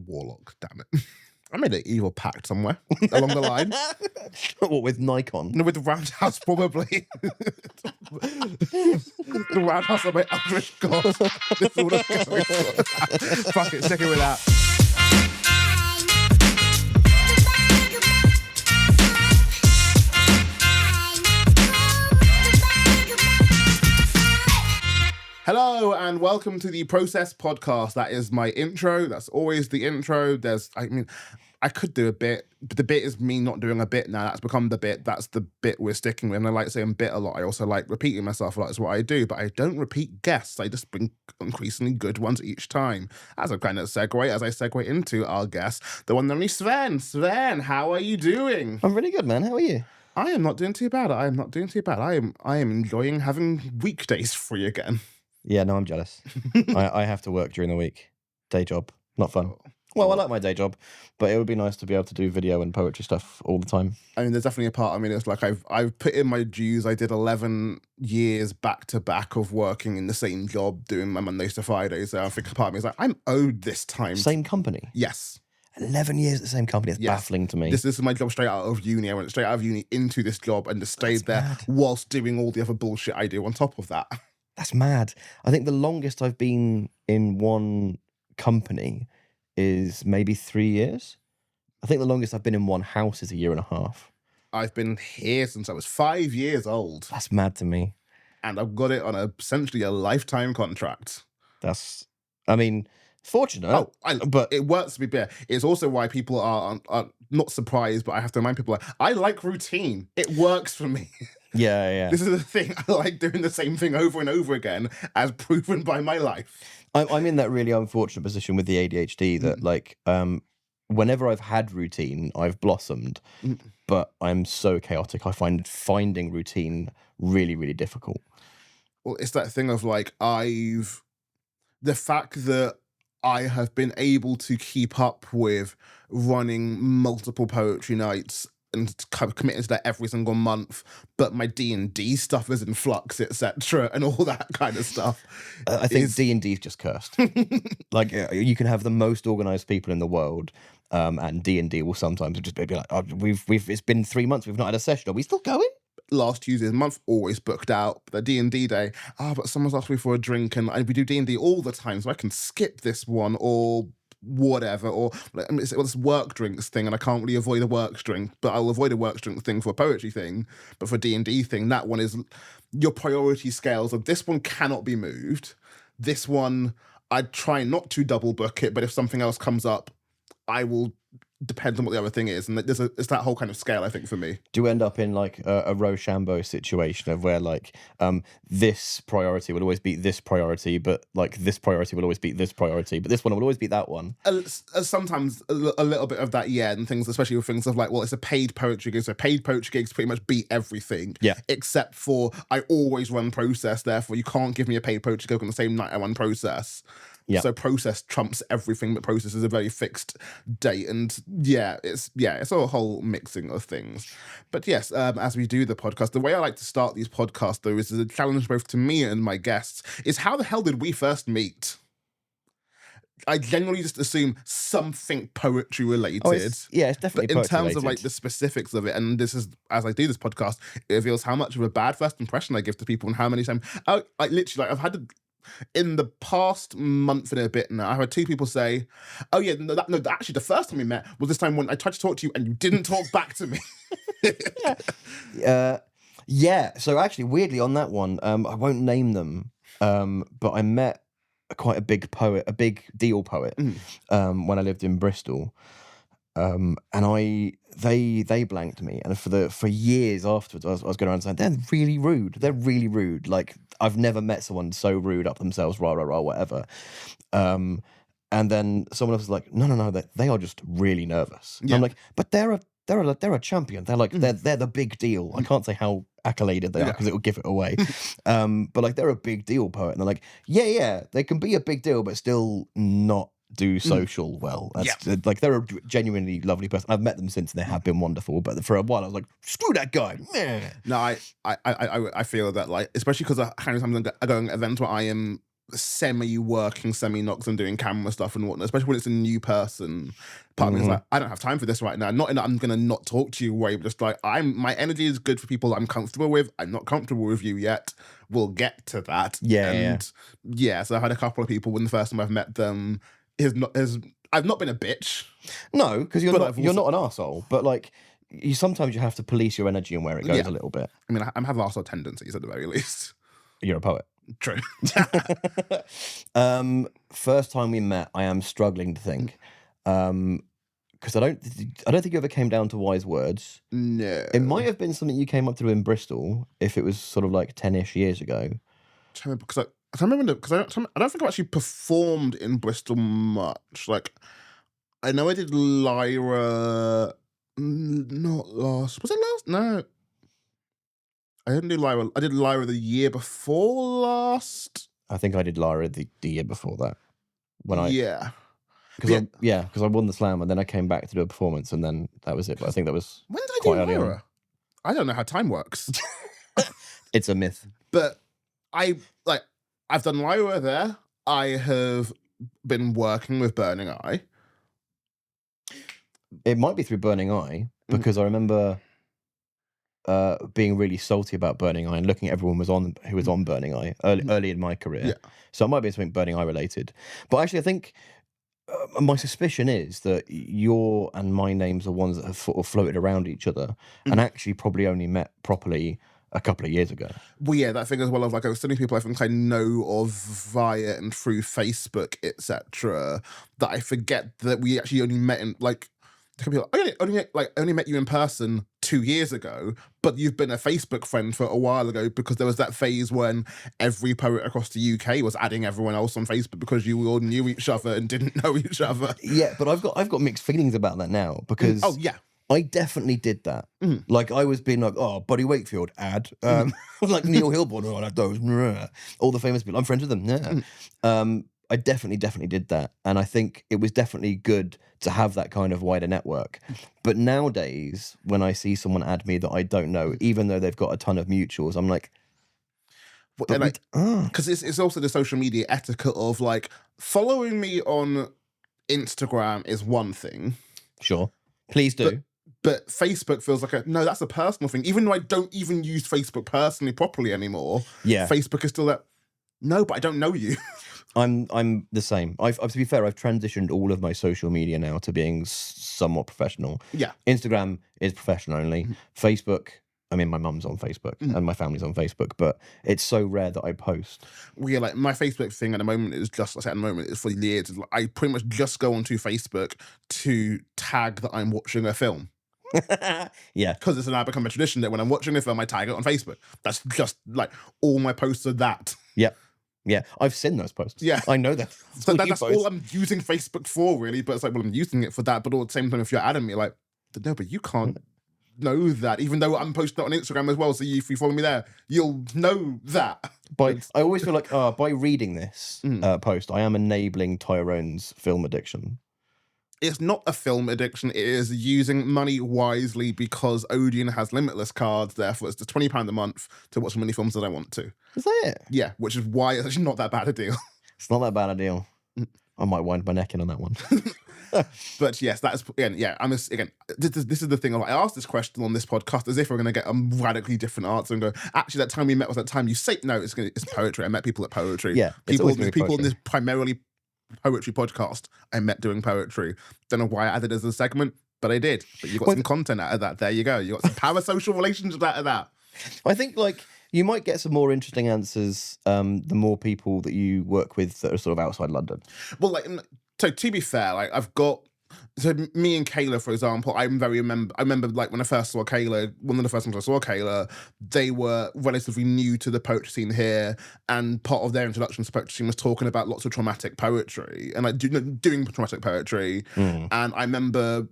Warlock, damn it. I made an evil pact somewhere along the line. What, with Nikon? No, with the Roundhouse, probably. The Roundhouse of my Eldritch God. This is what I'm going for. Fuck it, stick it with that. Hello and welcome to the Process Podcast. That is my intro. That's always the intro. I could do a bit, but the bit is me not doing a bit now. That's become the bit. That's the bit we're sticking with. And I like saying bit a lot. I also like repeating myself a lot. It's what I do, but I don't repeat guests. I just bring increasingly good ones each time. As a kind of segue, as I segue into our guest, the one and only Sven. Sven, how are you doing? I'm really good, man. How are you? I am not doing too bad. I am not doing too bad. I am enjoying having weekdays free again. Yeah, no, I'm jealous. I have to work during the week. Day job. Not fun. Well, I like my day job, but it would be nice to be able to do video and poetry stuff all the time. I mean, there's definitely a part, it's like I've put in my dues. I did 11 years back to back of working in the same job, doing my Mondays to Fridays. So I think a part of me is like, I'm owed this time. Same company? Yes. 11 years at the same company. It's baffling to me. This is my job straight out of uni. I went straight out of uni into this job and just stayed there whilst doing all the other bullshit I do on top of that. That's mad. I think the longest I've been in one company is maybe 3 years. I think the longest I've been in one house is 1.5 years. I've been here since I was 5 years old. That's mad to me. And I've got it on essentially a lifetime contract. Fortunate. But it works to be fair. It's also why people are not surprised, but I have to remind people, I like routine. It works for me. Yeah. This is the thing. I like doing the same thing over and over again, as proven by my life. I'm in that really unfortunate position with the ADHD that whenever I've had routine, I've blossomed, but I'm so chaotic. I find finding routine really, really difficult. Well, it's that thing of the fact that I have been able to keep up with running multiple poetry nights and committing to that every single month, but my D&D stuff is in flux, etc., and all that kind of stuff. I think D&D is just cursed. You can have the most organised people in the world, and D&D will sometimes just be like, it's been 3 months, we've not had a session. Are we still going? Last Tuesday of the month, always booked out. The D&D day, but someone's asked me for a drink, and we do D&D all the time, so I can skip this one or whatever, or it's this work drinks thing, and I can't really avoid a work drink, but I'll avoid a work drink thing for a poetry thing. But for D&D thing, that one is your priority scales of this one cannot be moved. This one, I'd try not to double book it, but if something else comes up, I will. Depends on what the other thing is, and it's that whole kind of scale, I think, for me. Do you end up in a Rochambeau situation of where this priority will always beat this priority, but this priority will always beat this priority, but this one will always beat that one? Sometimes a little bit of that, yeah, and things, especially with things of it's a paid poetry gig, so paid poetry gigs pretty much beat everything, except for I always run Process, therefore you can't give me a paid poetry gig on the same night I run Process. Yeah. So Process trumps everything, but Process is a very fixed date, and it's a whole mixing of things. But yes, as we do the podcast, the way I like to start these podcasts, though, is a challenge both to me and my guests, is how the hell did we first meet? I generally just assume something poetry related. It's definitely. But in terms of the specifics of it, and this is as I do this podcast, it reveals how much of a bad first impression I give to people, and how many times I've had in the past month and a bit now, I've had 2 people say, "Oh yeah, actually, the first time we met was this time when I tried to talk to you and you didn't talk back to me." So actually, weirdly on that one, I won't name them, but I met quite a big poet, a big deal poet, when I lived in Bristol, and they blanked me, and for years afterwards, I was going around saying they're really rude. I've never met someone so rude up themselves, rah rah rah, whatever. And then someone else was like, no, they are just really nervous. Yeah. I'm like, but they're a champion. They're they're the big deal. I can't say how accoladed they are because it will give it away. But they're a big deal poet, and they're like, yeah, they can be a big deal, but still not do social well. They're a genuinely lovely person. I've met them since, and they have been wonderful. But for a while, I was like, screw that guy. No, I feel that especially because I go to events where I am semi-working, semi-knocks and doing camera stuff and whatnot, especially when it's a new person. Part of me is like, I don't have time for this right now. Not in that I'm gonna not talk to you way, but just like my energy is good for people I'm comfortable with. I'm not comfortable with you yet. We'll get to that. So I had a couple of people when the first time I've met them I've not been a bitch. No, because you're not an arsehole, but like sometimes you have to police your energy and where it goes a little bit. I mean, I have arsehole tendencies at the very least. You're a poet. True. First time we met, I am struggling to think. Because I don't think you ever came down to wise words. No. It might have been something you came up to in Bristol if it was sort of like 10-ish years ago. Because I don't think I've actually performed in Bristol much. Like, I know I did Lyra. Not last. Was it last? No. I didn't do Lyra. I did Lyra the year before last. I think I did Lyra the year before that. Because I won the slam and then I came back to do a performance and then that was it. But I think that was when did I do Lyra? I don't know how time works. It's a myth. But I've done Lyra there. I have been working with Burning Eye. It might be through Burning Eye because I remember being really salty about Burning Eye and looking at everyone who was on Burning Eye early in my career. Yeah. So it might be something Burning Eye related. But actually, I think my suspicion is that your and my names are ones that have sort of floated around each other and actually probably only met properly a couple of years ago. Well, yeah, that thing as well of like, so many people I think I know of via and through Facebook, etc., that I forget that we actually only met in like. I only met you in person 2 years ago, but you've been a Facebook friend for a while ago because there was that phase when every poet across the UK was adding everyone else on Facebook because you all knew each other and didn't know each other. Yeah, but I've got mixed feelings about that now because I definitely did that. Like I was being like, oh, Buddy Wakefield ad, like Neil Hilborn, I like those, all the famous people. I'm friends with them. Yeah. I definitely did that. And I think it was definitely good to have that kind of wider network. But nowadays, when I see someone add me that I don't know, even though they've got a ton of mutuals, I'm like... Because it's also the social media etiquette of like, following me on Instagram is one thing. Sure. Please do. But Facebook feels like no, that's a personal thing. Even though I don't even use Facebook personally properly anymore, Facebook is still that, no, but I don't know you. I'm the same. To be fair, I've transitioned all of my social media now to being somewhat professional. Yeah. Instagram is professional only. Facebook, I mean, my mum's on Facebook and my family's on Facebook, but it's so rare that I post. Well, yeah, like my Facebook thing at the moment is just, it's for years. I pretty much just go onto Facebook to tag that I'm watching a film. Yeah. Because it's now become a tradition that when I'm watching a film, I tag it on Facebook. That's just like all my posts are that. Yep. Yeah, I've seen those posts. Yeah. I know that. So that's all I'm using Facebook for, really. But it's like, well, I'm using it for that. But all at the same time, if you're adding me, like, no, but you can't know that. Even though I'm posting it on Instagram as well. So if you follow me there, you'll know that. But I always feel like, by reading this post, I am enabling Tyrone's film addiction. It's not a film addiction. It is using money wisely because Odeon has limitless cards. Therefore, it's just £20 a month to watch as many films that I want to. Is that it? Yeah, which is why it's actually not that bad a deal. It's not that bad a deal. I might wind my neck in on that one. But yes, that's this is the thing. I asked this question on this podcast as if we're going to get a radically different answer and go, actually, that time we met was that time you say no. It's poetry. I met people at poetry. Yeah, people in this primarily poetry podcast I met doing poetry. Don't know why I added it as a segment, but I did. But you got some content out of that. There you go. You got some parasocial relationships out of that. I think like you might get some more interesting answers the more people that you work with that are sort of outside London. Well, like, so to be fair, like I've got, so me and Kayla, for example, I remember like when I first saw Kayla, one of the first times I saw Kayla, they were relatively new to the poetry scene here, and part of their introduction to the poetry scene was talking about lots of traumatic poetry, and like doing traumatic poetry, and I remember,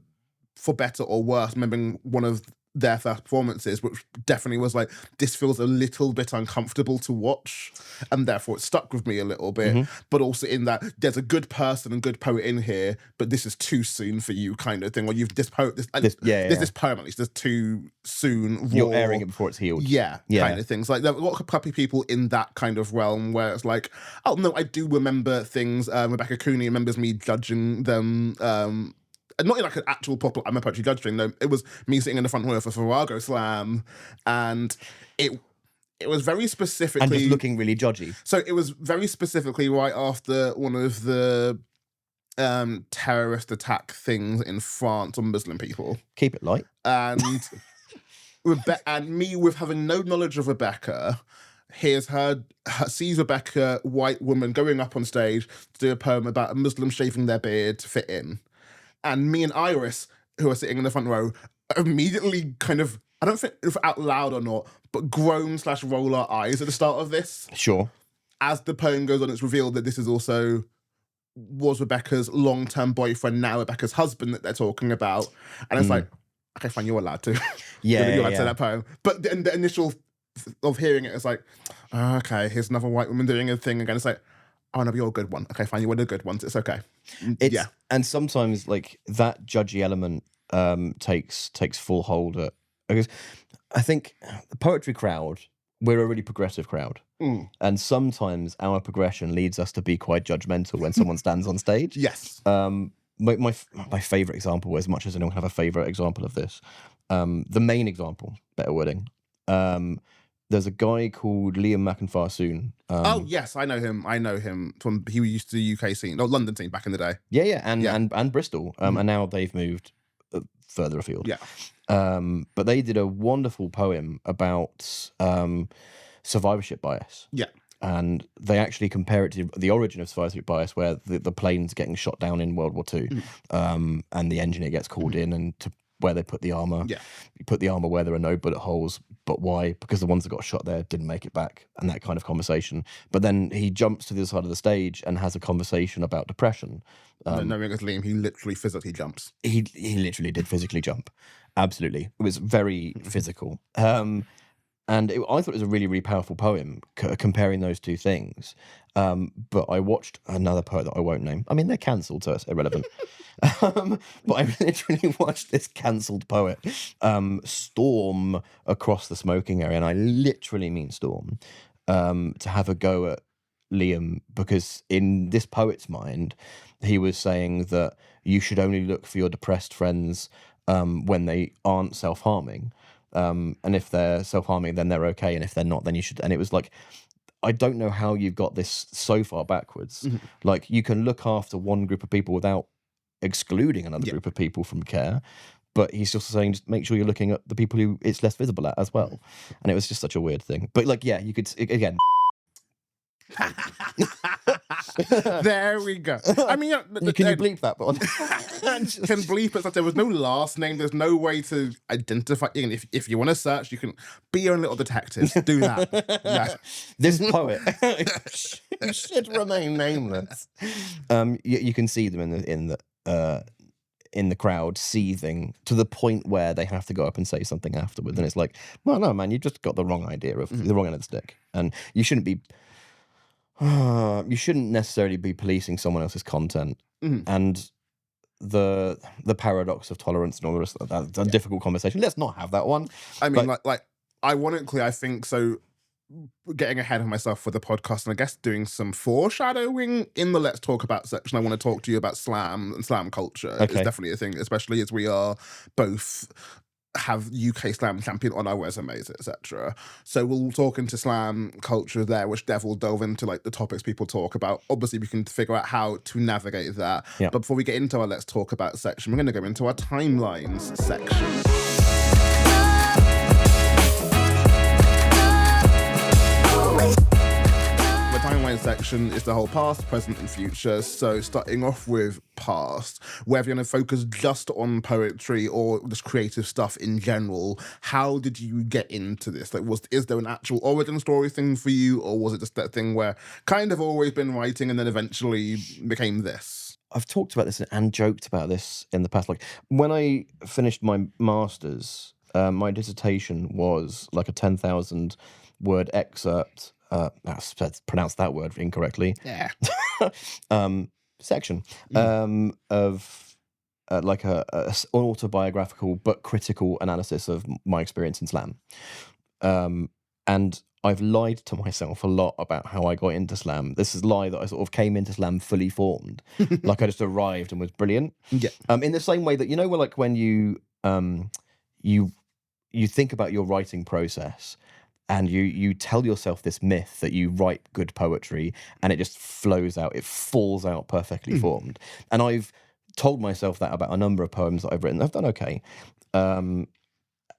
for better or worse, remembering one of their first performances, which definitely was like, this feels a little bit uncomfortable to watch, and therefore it stuck with me a little bit. But also in that there's a good person and good poet in here, but this is too soon for you, kind of thing. Or you've this poem at least, there's too soon. Raw, you're airing it before it's healed. Kind of things. Like there are a lot of puppy people in that kind of realm where it's like, oh no, I do remember things. Rebecca Cooney remembers me judging them. Not in like an actual proper I'm a poetry judge thing. No, it was me sitting in the front row of a Farrago Slam, and it was very specifically and just looking really judgy. So it was very specifically right after one of the terrorist attack things in France on Muslim people. Keep it light. And and me with having no knowledge of Rebecca. Sees Rebecca, white woman, going up on stage to do a poem about a Muslim shaving their beard to fit in. And me and Iris, who are sitting in the front row, immediately kind of, I don't think if out loud or not, but groan/roll our eyes at the start of this. Sure. As the poem goes on, it's revealed that this is also was Rebecca's long-term boyfriend, now Rebecca's husband that they're talking about. And it's like, okay, fine, you're allowed to. You're allowed to say that poem. But the initial of hearing it is like, oh, okay, here's another white woman doing a thing again. It's like, oh no, you're a good one. Okay, fine, you were the good ones. It's okay. And sometimes like that judgy element takes full hold at, because I think the poetry crowd, we're a really progressive crowd. And sometimes our progression leads us to be quite judgmental when someone stands on stage. Yes. My favourite example, as much as anyone can have a favourite example of this, the main example, better wording, there's a guy called Liam McIntyre-Soon. Oh yes, I know him. From he used to the UK scene, London scene back in the day. And Bristol, and now they've moved further afield. Yeah. But they did a wonderful poem about survivorship bias. Yeah. And they actually compare it to the origin of survivorship bias, where the plane's getting shot down in World War II, and the engineer gets called in and to where they put the armour. Yeah. You put the armour where there are no bullet holes, but why? Because the ones that got shot there didn't make it back, and that kind of conversation. But then he jumps to the other side of the stage and has a conversation about depression. Knowing as Liam, he literally physically jumps. He literally did physically jump. Absolutely. It was very physical. And I thought it was a really, really powerful poem, comparing those two things. But I watched another poet that I won't name. I mean, they're cancelled, so it's irrelevant. But I literally watched this cancelled poet storm across the smoking area, and I literally mean storm, to have a go at Liam, because in this poet's mind, he was saying that you should only look for your depressed friends when they aren't self-harming. And if they're self-harming, then they're okay, and if they're not, then you should. And it was like, I don't know how you've got this so far backwards. Like, you can look after one group of people without excluding another group of people from care, but he's just saying, just make sure you're looking at the people who it's less visible at as well. And it was just such a weird thing. But like, yeah, you could again. There we go. I mean, can you bleep that? But can bleep it. There was no last name. There's no way to identify. Even if you want to search, you can be your own little detective. Do that. Yeah. This poet should remain nameless. You can see them in the crowd seething to the point where they have to go up and say something afterwards, and it's like, well, no, man, you just got the wrong idea of the wrong end of the stick, and you shouldn't be. You shouldn't necessarily be policing someone else's content, and the paradox of tolerance and all the rest of that. That's a difficult conversation. Let's not have that one. I mean, like ironically, I think so. Getting ahead of myself for the podcast, and I guess doing some foreshadowing in the Let's Talk About section. I want to talk to you about slam and slam culture. It's definitely a thing, especially as we are both have UK slam champion on our resumes, etc. So we'll talk into slam culture there, which Dev will delve into like the topics people talk about. Obviously, we can figure out how to navigate that. But before we get into our Let's Talk About section, we're going to go into our timelines section. Timeline section is the whole past, present, and future. So starting off with past, whether you're going to focus just on poetry or just creative stuff in general, how did you get into this? Like, is there an actual origin story thing for you, or was it just that thing where kind of always been writing and then eventually became this? I've talked about this and joked about this in the past. Like, when I finished my master's, my dissertation was like a 10,000 word excerpt. That's pronounced that word incorrectly. Yeah. Section of like an autobiographical but critical analysis of my experience in slam. And I've lied to myself a lot about how I got into slam. This is a lie that I sort of came into slam fully formed, like I just arrived and was brilliant. Yeah. In the same way that like when you think about your writing process, and you tell yourself this myth that you write good poetry and it just flows out, it falls out perfectly formed. And I've told myself that about a number of poems that I've written. I've done okay. And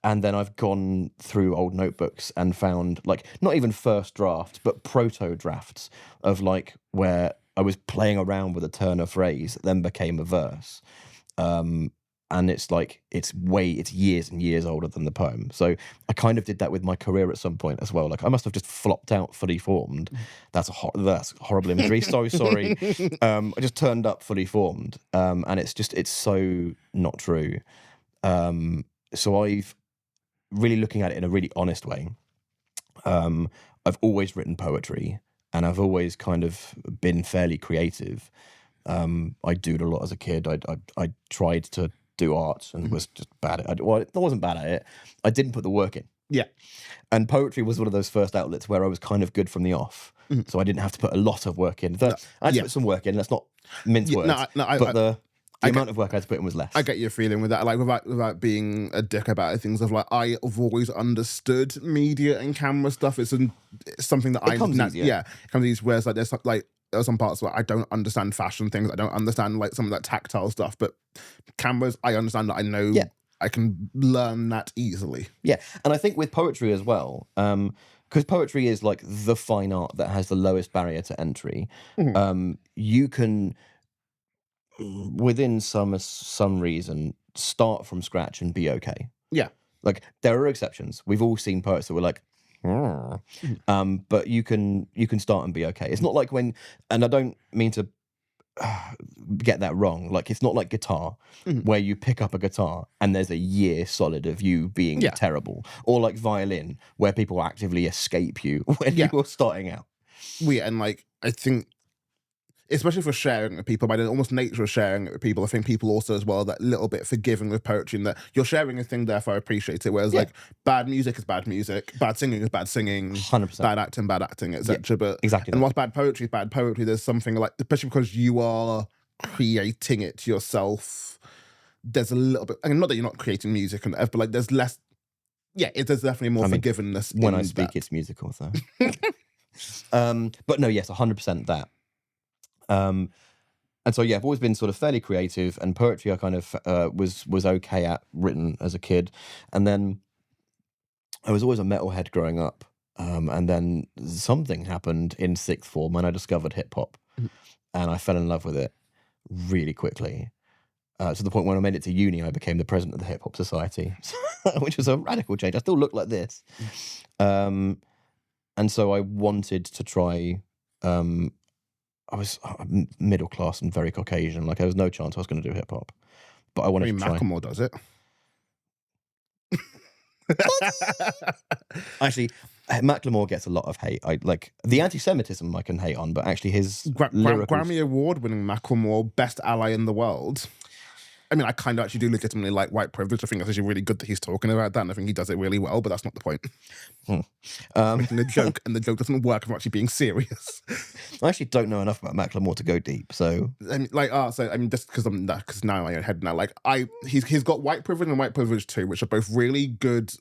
then I've gone through old notebooks and found, like, not even first drafts, but proto drafts of, like, where I was playing around with a turn of phrase that then became a verse. And it's like, it's years and years older than the poem. So I kind of did that with my career at some point as well. Like, I must have just flopped out fully formed. That's horrible imagery. So sorry. I just turned up fully formed. And it's so not true. So I've really looking at it in a really honest way. I've always written poetry and I've always kind of been fairly creative. I doodled a lot as a kid. I tried to do art and was just bad at it. Well, I wasn't bad at it. I didn't put the work in. Yeah. And poetry was one of those first outlets where I was kind of good from the off. So I didn't have to put a lot of work in. I had to put some work in. Let's not mince words. The amount of work I had to put in was less. I get your feeling with that. Like, without being a dick about it, things of like, I've always understood media and camera stuff. It's something that it comes easier. Yeah, it comes easier. Whereas like there are some parts where I don't understand fashion things. I don't understand like some of that tactile stuff. But cameras, I understand that. I know. Yeah. I can learn that easily. Yeah, and I think with poetry as well, because poetry is like the fine art that has the lowest barrier to entry. You can, within some reason, start from scratch and be okay. Yeah. Like, there are exceptions. We've all seen poets that were like, but you can start and be okay. It's not like when, and I don't mean to get that wrong. Like, it's not like guitar, where you pick up a guitar and there's a year solid of you being terrible, or like violin, where people actively escape you when you're starting out. And like, I think, especially for sharing it with people, by the almost nature of sharing it with people, I think people also as well, that little bit forgiving with poetry, and that you're sharing a thing, therefore I appreciate it. Whereas like, bad music is bad music, bad singing is bad singing, 100%. Bad acting, etc. But exactly. And what's bad poetry is bad poetry. There's something like, especially because you are creating it yourself, there's a little bit, I mean, not that you're not creating music and but like there's less. There's definitely more forgiveness when I speak. It's musical, so. But no, yes, 100% that. And so I've always been sort of fairly creative, and poetry I kind of was okay at, written as a kid, and then I was always a metalhead growing up, and then something happened in sixth form when I discovered hip hop, and I fell in love with it really quickly. To the point when I made it to uni, I became the president of the Hip Hop Society, which was a radical change. I still look like this, and so I wanted to try. I was middle class and very Caucasian. Like, there was no chance I was going to do hip hop, but I wanted to try. Macklemore does it. Actually, Macklemore gets a lot of hate. I like the anti-Semitism I can hate on, but actually his Grammy Award-winning Macklemore, best ally in the world. I mean, I kind of actually do legitimately like white privilege. I think that's actually really good that he's talking about that, and I think he does it really well, but that's not the point. Making a joke, and the joke doesn't work if I'm actually being serious. I actually don't know enough about Macklemore to go deep, so... I mean, just because now in my own head now, like, he's got white privilege and white privilege too, which are both really good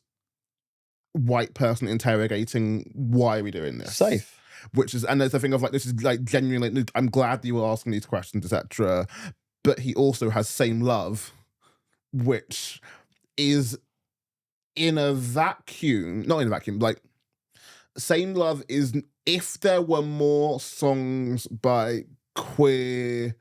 white person interrogating, why are we doing this? Safe. And there's a thing of like, this is like genuinely, I'm glad that you were asking these questions, etc. But he also has Same Love, which is in a vacuum, not in a vacuum, like, Same Love is, if there were more songs by queer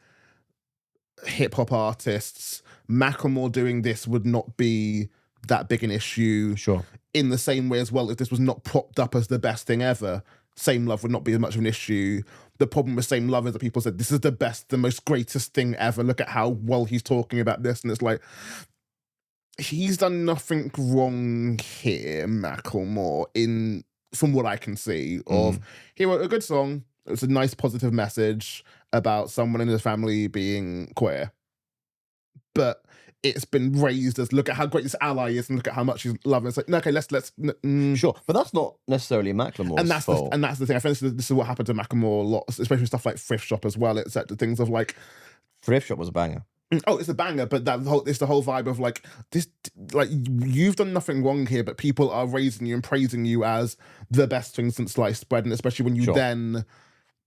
hip-hop artists, Macklemore doing this would not be that big an issue. Sure. In the same way as well, if this was not propped up as the best thing ever, Same Love would not be as much of an issue. The problem with Same Love is that people said, this is the best, the most greatest thing ever. Look at how well he's talking about this. And it's like, he's done nothing wrong here, Macklemore, from what I can see. He wrote a good song. It was a nice positive message about someone in his family being queer. But it's been raised as, look at how great this ally is and look at how much he's loving. It's like, okay, let's Sure, but that's not necessarily Macklemore's fault. And that's the thing. I think this is what happened to Macklemore a lot, especially stuff like Thrift Shop as well, etc. Things of like, Thrift Shop was a banger. Oh, it's a banger, but it's the whole vibe of like this, like you've done nothing wrong here, but people are raising you and praising you as the best thing since sliced bread, and especially when you then,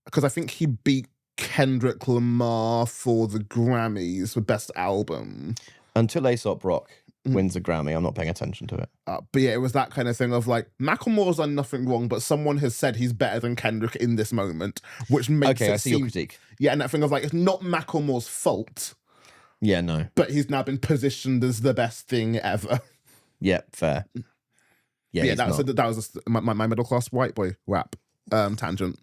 because I think he beat Kendrick Lamar for the Grammys for Best Album. Until Aesop Rock wins a Grammy, I'm not paying attention to it. But yeah, it was that kind of thing of like, Macklemore's done nothing wrong, but someone has said he's better than Kendrick in this moment, which makes it I see your critique. Yeah, and that thing of like, it's not Macklemore's fault. Yeah, no. But he's now been positioned as the best thing ever. Yeah, fair. Yeah, that was my middle class white boy rap tangent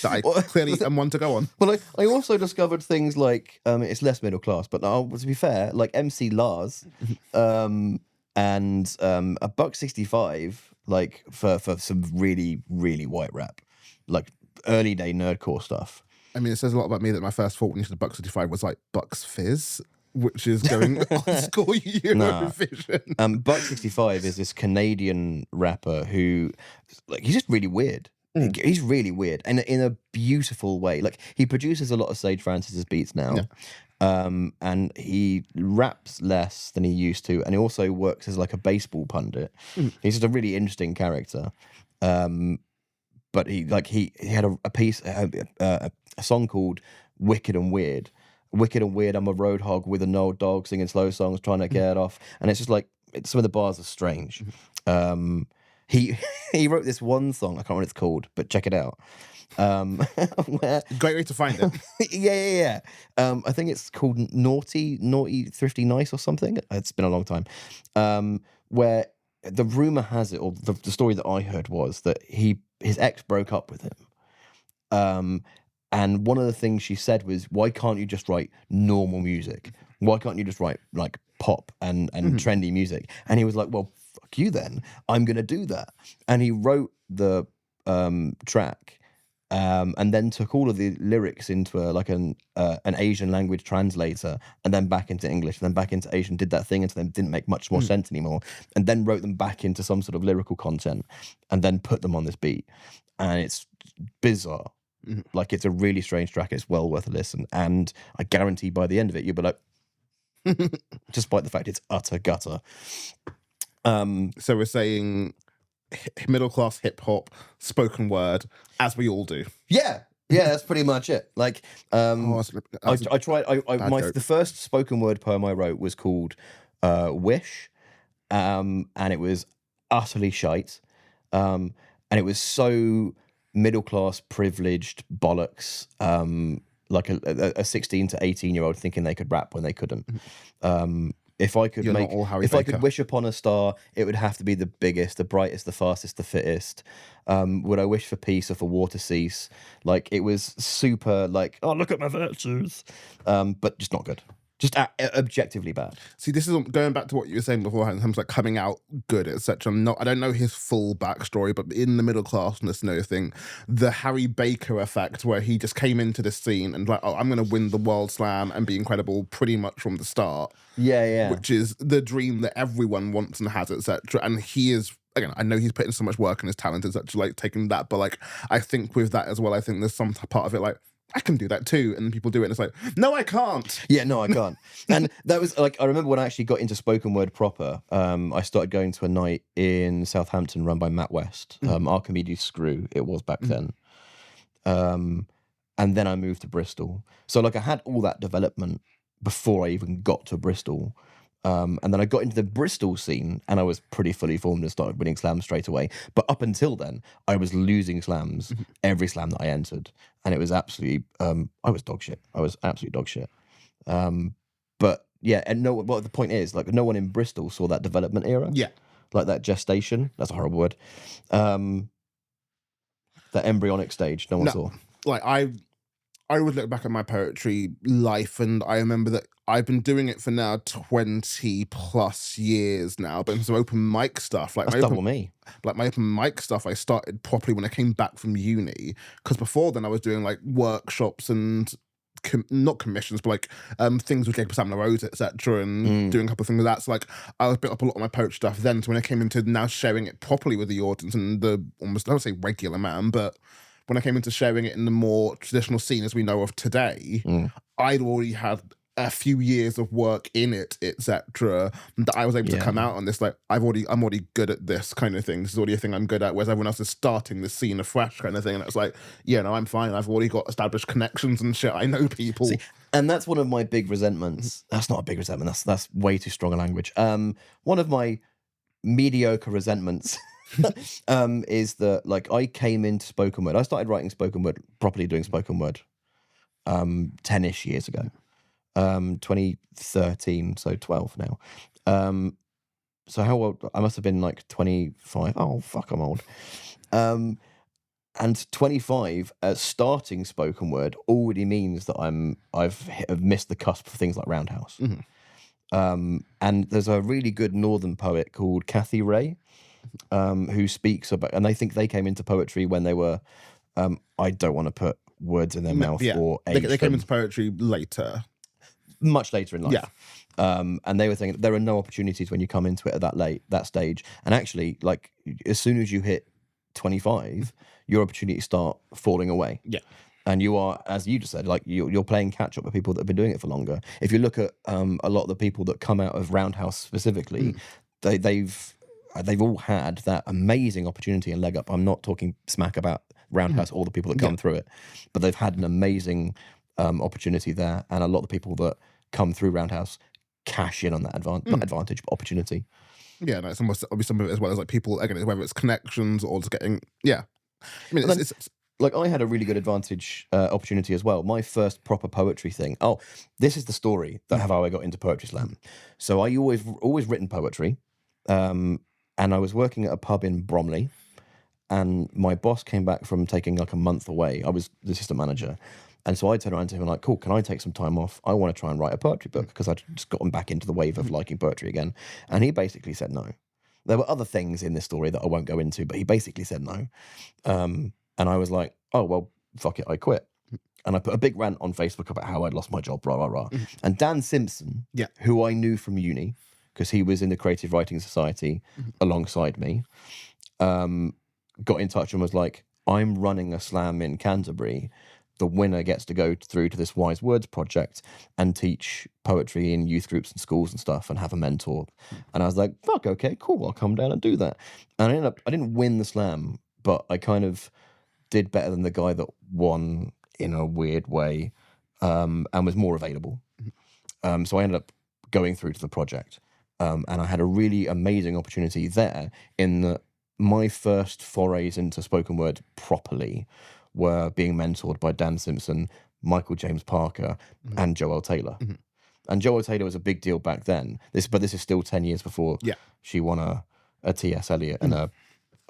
that I clearly am one to go on. Well, I also discovered things like it's less middle class, but to be fair, like MC Lars, and a $1.65, like for some really really white rap, like early day nerdcore stuff. I mean, it says a lot about me that my first thought when you said $1.65 was like Bucks Fizz, which is going on school Eurovision. $1.65 is this Canadian rapper who, like, he's just really weird. He's really weird, and in a beautiful way. Like, he produces a lot of Sage Francis's beats now, and he raps less than he used to, and he also works as like a baseball pundit. He's just a really interesting character. But he had a piece, a song called "Wicked and Weird." Wicked and weird, I'm a road hog with an old dog singing slow songs, trying to get off, and it's just like some of the bars are strange. He wrote this one song, I can't remember what it's called, but check it out. Great way to find it. Yeah. I think it's called Naughty, Thrifty, Nice or something. It's been a long time. Where the rumor has it, or the story that I heard was that his ex broke up with him. And one of the things she said was, why can't you just write normal music? Why can't you just write like pop and trendy music? And he was like, well, fuck you then. I'm going to do that. And he wrote the track and then took all of the lyrics into an Asian language translator and then back into English and then back into Asian, did that thing until they didn't make much more sense anymore, and then wrote them back into some sort of lyrical content and then put them on this beat. And it's bizarre. Like, it's a really strange track. It's well worth a listen. And I guarantee by the end of it, you'll be like, despite the fact it's utter gutter. So we're saying middle class hip hop, spoken word, as we all do. Yeah, that's pretty much it. Like, I tried. The first spoken word poem I wrote was called "Wish," and it was utterly shite. And it was so middle class privileged bollocks. Like a 16 to 18-year-old thinking they could rap when they couldn't. If I could wish upon a star, it would have to be the biggest, the brightest, the fastest, the fittest. Would I wish for peace or for war to cease? Like, it was super, like, oh, look at my virtues. But just not good. Just objectively bad. See, this is going back to what you were saying beforehand in terms of like coming out good, etc. I don't know his full backstory, but in the middle classness and everything, the Harry Baker effect, where he just came into this scene and like, oh, I'm going to win the World Slam and be incredible pretty much from the start. Yeah. Which is the dream that everyone wants and has, etc. And he is, again, I know he's putting so much work and his talent is actually like taking that, but like, I think with that as well, I think there's some part of it like, I can do that too, and people do it, and it's like, no, I can't. Yeah, no, I can't. And that was like, I remember when I actually got into spoken word proper. I started going to a night in Southampton run by Matt West, Archimedes Screw. It was back then, and then I moved to Bristol. So like, I had all that development before I even got to Bristol. And then I got into the Bristol scene and I was pretty fully formed and started winning slams straight away. But up until then, I was losing slams every slam that I entered. And it was absolutely, I was dog shit. I was absolutely dog shit. But yeah, and the point is, like, no one in Bristol saw that development era. Yeah. Like that gestation, that's a horrible word. That embryonic stage, no one saw. Like, I would look back at my poetry life, and I remember that I've been doing it for now 20 plus years now. But some open mic stuff, That's double me. Like my open mic stuff, I started properly when I came back from uni. Because before then, I was doing like workshops and not commissions, but like things with Jacob Sam Rose, etc., and doing a couple of things like that. So like I was built up a lot of my poetry stuff then. So when I came into now sharing it properly with the audience and the almost, I don't say regular man, but when I came into sharing it in the more traditional scene as we know of today, I'd already had a few years of work in it, etc., that I was able to come out on this like I'm already good at this kind of thing. This is already a thing I'm good at, whereas everyone else is starting this scene afresh kind of thing. And it's like, yeah, no, I'm fine. I've already got established connections and shit. I know people. See, and that's one of my big resentments. That's not a big resentment. That's way too strong a language. One of my mediocre resentments is that like I came into spoken word. I started writing spoken word, properly doing spoken word 10-ish years ago. 2013, so 12 now. So how old? I must have been like 25. Oh, fuck, I'm old. And 25 starting spoken word already means that I've missed the cusp for things like Roundhouse. And there's a really good northern poet called Kathy Ray, who speaks about, and they think they came into poetry when they were, I don't want to put words in their mouth or age they came into poetry later. Much later in life. Yeah. And they were thinking there are no opportunities when you come into it at that stage. And actually, like as soon as you hit 25, your opportunities start falling away. Yeah. And you are, as you just said, like you're playing catch up with people that have been doing it for longer. If you look at a lot of the people that come out of Roundhouse specifically, they've all had that amazing opportunity and leg up. I'm not talking smack about Roundhouse, all the people that come through it, but they've had an amazing opportunity there, and a lot of the people that come through Roundhouse cash in on that not advantage, but opportunity. Yeah, no, it's almost obviously some of it as well as like people again, whether it's connections or just getting I mean, it's like I had a really good advantage opportunity as well. My first proper poetry thing. Oh, this is the story that how I got into Poetry Slam. So I always written poetry, and I was working at a pub in Bromley, and my boss came back from taking like a month away. I was the assistant manager. And so I turned around to him and like, cool, can I take some time off? I want to try and write a poetry book because I'd just gotten back into the wave of liking poetry again. And he basically said no. There were other things in this story that I won't go into, but he basically said no. And I was like, oh, well, fuck it, I quit. And I put a big rant on Facebook about how I'd lost my job, rah, rah, rah. And Dan Simpson, who I knew from uni, because he was in the Creative Writing Society alongside me, got in touch and was like, I'm running a slam in Canterbury. The winner gets to go through to this Wise Words project and teach poetry in youth groups and schools and stuff and have a mentor. And I was like, fuck, okay, cool, I'll come down and do that. And I didn't win the slam, but I kind of did better than the guy that won in a weird way, and was more available. So I ended up going through to the project. And I had a really amazing opportunity there in that my first forays into spoken word properly were being mentored by Dan Simpson, Michael James Parker, and Joelle Taylor. And Joelle Taylor was a big deal back then. But this is still 10 years before she won a T.S. Eliot and I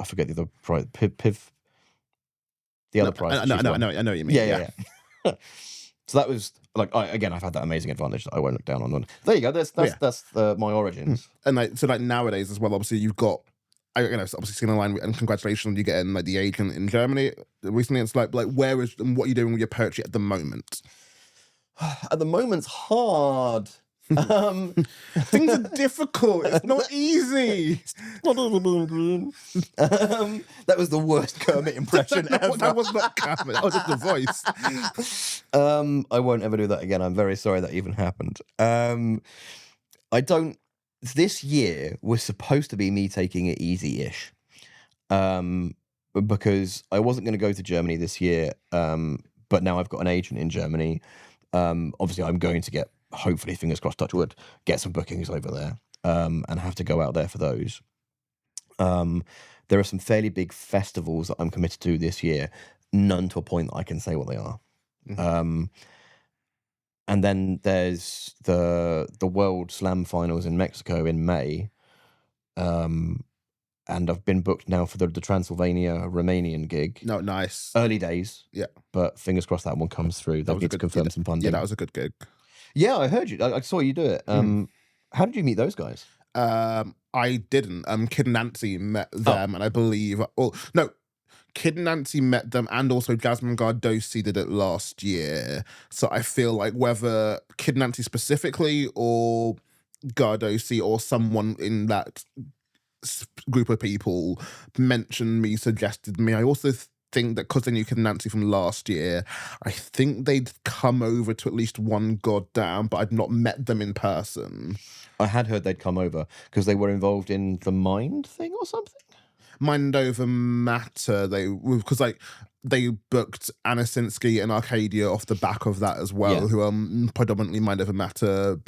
forget the other prize, the other prize. I know what you mean. Yeah. So that was like, I've had that amazing advantage that I won't look down on. There you go. That's my origins. And like so, like nowadays as well. Obviously, you've got. Obviously seen online, and congratulations on you getting like the agent in Germany recently. It's like where is and what are you doing with your poetry at the moment? At the moment's hard. Things are difficult. It's not easy. That was the worst Kermit impression ever. That was not Kermit. That was just the voice. I won't ever do that again. I'm very sorry that even happened. This year was supposed to be me taking it easy-ish, because I wasn't going to go to Germany this year, but now I've got an agent in Germany. Obviously, I'm going to get, hopefully, fingers crossed, touch wood, get some bookings over there, and have to go out there for those. There are some fairly big festivals that I'm committed to this year, none to a point that I can say what they are. And then there's the World Slam Finals in Mexico in May. and I've been booked now for the Transylvania Romanian gig. No, nice. Early days. Yeah. But fingers crossed that one comes through. They need to confirm some funding. Yeah, that was a good gig. Yeah, I heard you. I saw you do it. How did you meet those guys? I didn't. Kid and Nancy met them, and I believe... Well, no, Kid and Nancy met them, and also Jasmine Gardosi did it last year. So I feel like whether Kid and Nancy specifically, or Gardosi, or someone in that group of people mentioned me, suggested me. I also think that because they knew Kid and Nancy from last year, I think they'd come over to at least one goddamn, but I'd not met them in person. I had heard they'd come over because they were involved in the Mind thing or something. Mind Over Matter, because they booked Anna Sinsky and Arcadia off the back of that as well, who are predominantly Mind Over Matter,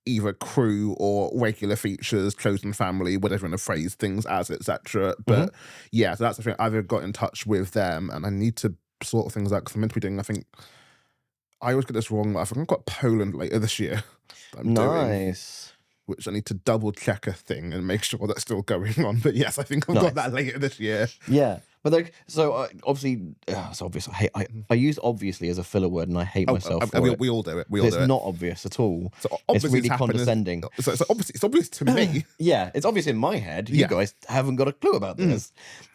either crew or regular features, chosen family, whatever you want to phrase things as, etc. But yeah, so that's the thing. I've got in touch with them, and I need to sort things out because I'm meant to be doing, I think, I always get this wrong, I think I've got Poland later this year. Nice. Which I need to double check a thing and make sure that's still going on. But yes, I think I've got that later this year. Yeah. But like, so obviously, it's obvious. I use obviously as a filler word, and I hate myself for it. We all do it. It's not obvious at all. So it's really condescending. So it's obvious to me. Yeah, it's obvious in my head. You guys haven't got a clue about this.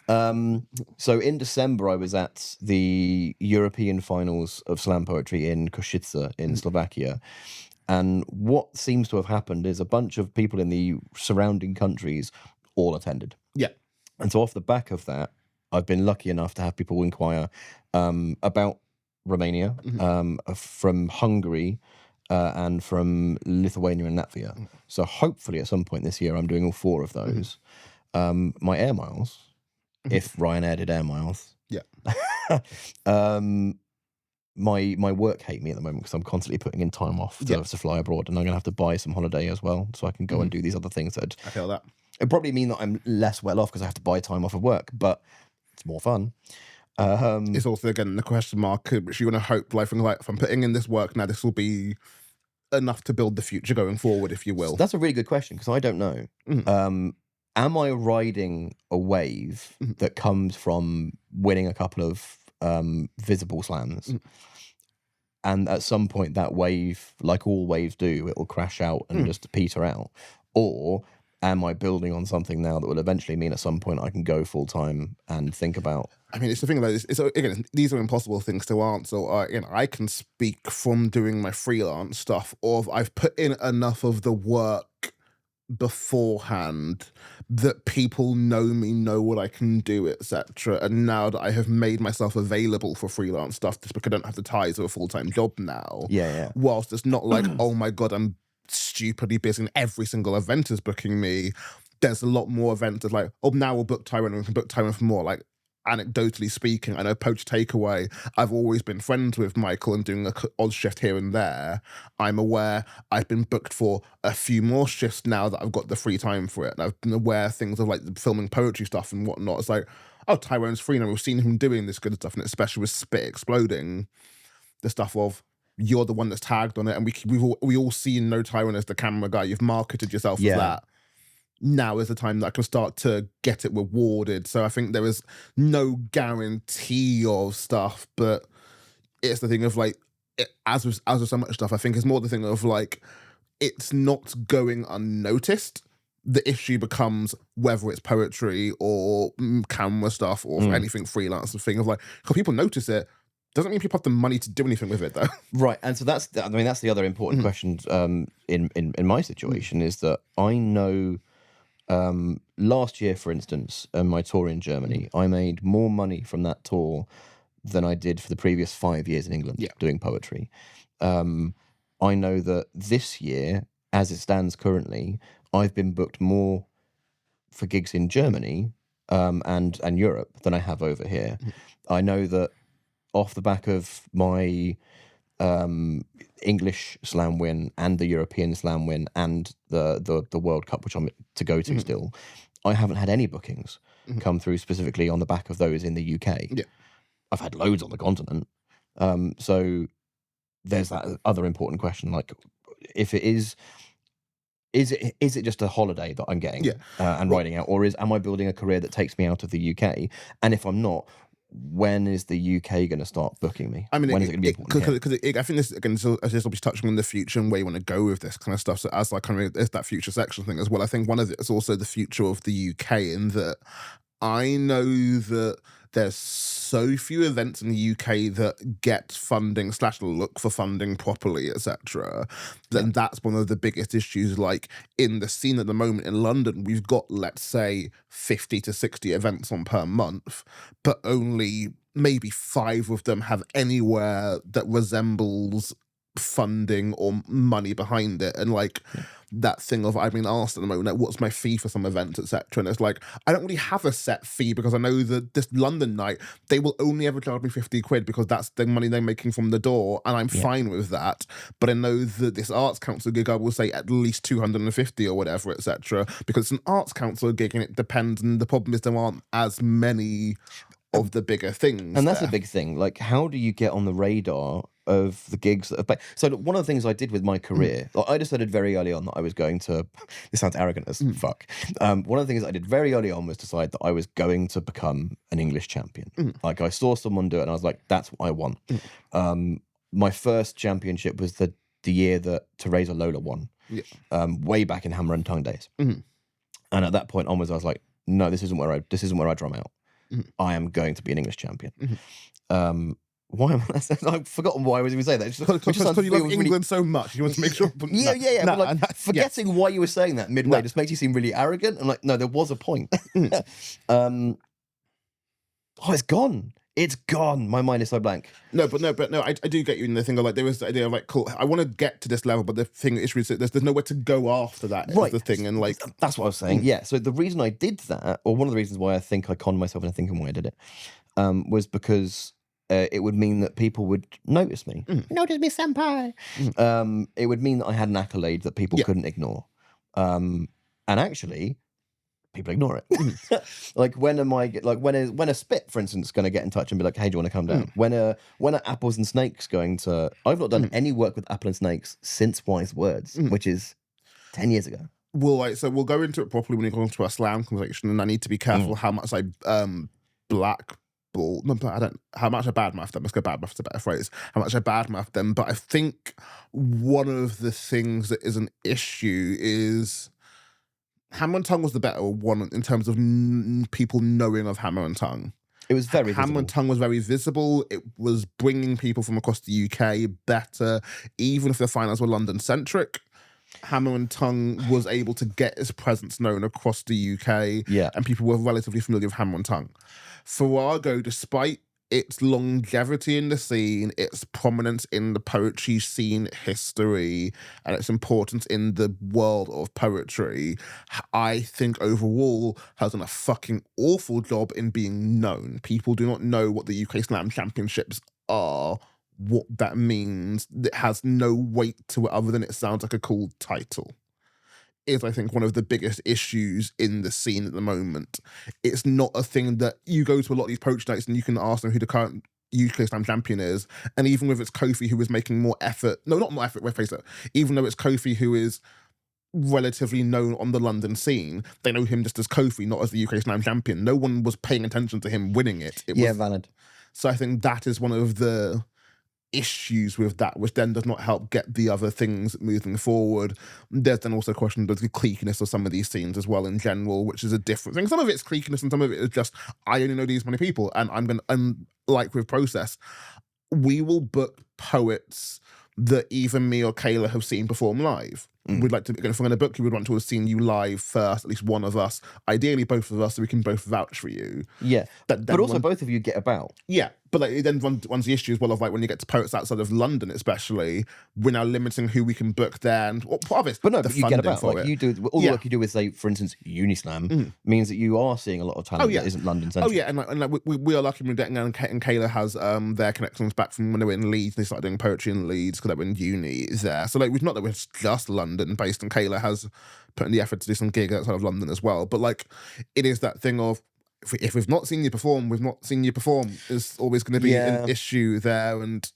So in December, I was at the European finals of slam poetry in Košice in Slovakia. And what seems to have happened is a bunch of people in the surrounding countries all attended. Yeah. And so off the back of that, I've been lucky enough to have people inquire about Romania, from Hungary, and from Lithuania and Latvia. So hopefully at some point this year, I'm doing all 4 of those. My air miles, if Ryanair did air miles. Yeah. My work hate me at the moment because I'm constantly putting in time off to fly abroad, and I'm going to have to buy some holiday as well so I can go and do these other things. I feel that. It'd probably mean that I'm less well off because I have to buy time off of work, but it's more fun. It's also, again, the question mark, which you want to hope, like, if I'm putting in this work now, this will be enough to build the future going forward, if you will. So that's a really good question because I don't know. Am I riding a wave that comes from winning a couple of visible slams, and at some point that wave, like all waves do, it will crash out and just peter out? Or am I building on something now that will eventually mean at some point I can go full time and think about? I mean, it's the thing about this. Again, these are impossible things to answer. I can speak from doing my freelance stuff, or I've put in enough of the work beforehand that people know me, know what I can do, etc. And now that I have made myself available for freelance stuff, just because I don't have the ties of a full-time job now. Yeah. Whilst it's not like, oh my God, I'm stupidly busy and every single event is booking me. There's a lot more events that's like, oh, now we'll book Tyrone and we can book Tyrone for more. Like, anecdotally speaking, I know Poach Takeaway, I've always been friends with Michael and doing an odd shift here and there. I'm aware I've been booked for a few more shifts now that I've got the free time for it. And I've been aware of things of like filming poetry stuff and whatnot. It's like, oh, Tyrone's free now. We've seen him doing this good stuff, and especially with Spit Exploding, the stuff of you're the one that's tagged on it, and we all see and know Tyrone as the camera guy. You've marketed yourself as that. Now is the time that I can start to get it rewarded. So I think there is no guarantee of stuff, but it's the thing of like, as with so much stuff, I think it's more the thing of like, it's not going unnoticed. The issue becomes whether it's poetry or camera stuff or anything freelance. The thing of like, because people notice it, doesn't mean people have the money to do anything with it, though. Right, and so that's the other important question in my situation is that I know. Last year, for instance, my tour in Germany, I made more money from that tour than I did for the previous 5 years in England doing poetry. I know that this year, as it stands currently, I've been booked more for gigs in Germany and Europe than I have over here. I know that off the back of my English slam win and the European slam win and the World Cup, which I'm to go to still, I haven't had any bookings come through specifically on the back of those in the UK. Yeah. I've had loads on the continent. So there's that other important question, like if it is is it just a holiday that I'm getting and riding out, or am I building a career that takes me out of the UK? And if I'm not, when is the UK going to start booking me? I mean, when is it going to be important? Because I think this again, so as will be touching on the future and where you want to go with this kind of stuff. So as like kind of it's that future section thing as well. I think one of it is also the future of the UK, in that I know that there's so few events in the UK that get funding / look for funding properly, etc. Then that's one of the biggest issues. Like in the scene at the moment in London, we've got, let's say, 50 to 60 events on per month, but only maybe 5 of them have anywhere that resembles funding or money behind it. And like that thing of, I've been asked at the moment, like, what's my fee for some events, etc. And it's like, I don't really have a set fee, because I know that this London night, they will only ever charge me 50 quid because that's the money they're making from the door, and I'm fine with that. But I know that this Arts Council gig, I will say at least 250 or whatever, etc. because it's an Arts Council gig and it depends, and the problem is there aren't as many of the bigger things. And that's a big thing. Like, how do you get on the radar of the gigs that have... So one of the things I did with my career, I decided very early on that I was going to... This sounds arrogant as fuck. One of the things I did very early on was decide that I was going to become an English champion. Like, I saw someone do it and I was like, that's what I want. My first championship was the year that Teresa Lola won. Way back in Hammer and Tongue days. And at that point onwards, I was like, no, this isn't where I drum out. I am going to be an English champion. Why am I? I've forgotten why I was even saying that. Because you love England so much, you want to make sure. Forgetting why you were saying that midway just makes you seem really arrogant. I'm like, no, there was a point. Oh, it's gone. It's gone. My mind is so blank. No, I do get you in the thing of like, there is the idea of like, cool, I want to get to this level, but the thing is, there's nowhere to go after that. Right. Is the thing, and like that's what I was saying. Yeah. So the reason I did that, or one of the reasons why I think I conned myself into thinking why I did it, was because it would mean that people would notice me. Notice me, senpai. It would mean that I had an accolade that people couldn't ignore. And actually, people ignore it. Like, when a Spit, for instance, going to get in touch and be like, hey, do you want to come down? When are Apples and Snakes going to... I've not done any work with Apple and Snakes since Wise Words, which is 10 years ago. Well, so we'll go into it properly when we go into our slam conversation, and I need to be careful how much I how much I badmouth them. Let's go badmouth's a better phrase. How much I badmouth them. But I think one of the things that is an issue is Hammer and Tongue was the better one in terms of people knowing of Hammer and Tongue. It was very visible. Hammer and Tongue was very visible. It was bringing people from across the UK better, even if the finals were London-centric. Hammer and Tongue was able to get its presence known across the UK, and people were relatively familiar with Hammer and Tongue. Farrago, despite its longevity in the scene, its prominence in the poetry scene history, and its importance in the world of poetry, I think overall has done a fucking awful job in being known. People do not know what the UK Slam Championships are, what that means. It has no weight to it other than it sounds like a cool title. Is, I think, one of the biggest issues in the scene at the moment. It's not a thing that you go to a lot of these poetry nights and you can ask them who the current UK Slam champion is, and even with it's Kofi who is making more effort, let's face it, even though it's Kofi who is relatively known on the London scene, they know him just as Kofi, not as the UK Slam champion. No one was paying attention to him winning it. Valid. So I think that is one of the issues with that, which then does not help get the other things moving forward. There's then also a question of the cliqueness of some of these scenes as well in general, which is a different thing. Some of it's cliqueness and some of it is just, I only know these many people, and like with Process, we will book poets that even me or Kayla have seen perform live. We'd like to, if we're going to book you, we'd want to have seen you live first, at least one of us, ideally both of us, so we can both vouch for you. Yeah, but also both of you get about. Yeah, but like, then one's the issue as well of like when you get to poets outside of London, especially, we're now limiting who we can book there, and part of it's but you get about. Like, you do all the work you do with, say, for instance, Unislam means that you are seeing a lot of talent that isn't London centric. Oh yeah, and we are lucky with that, and Kayla has their connections back from when they were in Leeds. They started doing poetry in Leeds because they were in uni there. So like, we've not that we're just London based, and Kayla has put in the effort to do some gigs outside of London as well. But like, it is that thing of, if we've not seen you perform, we've not seen you perform. Is always going to be an issue there, and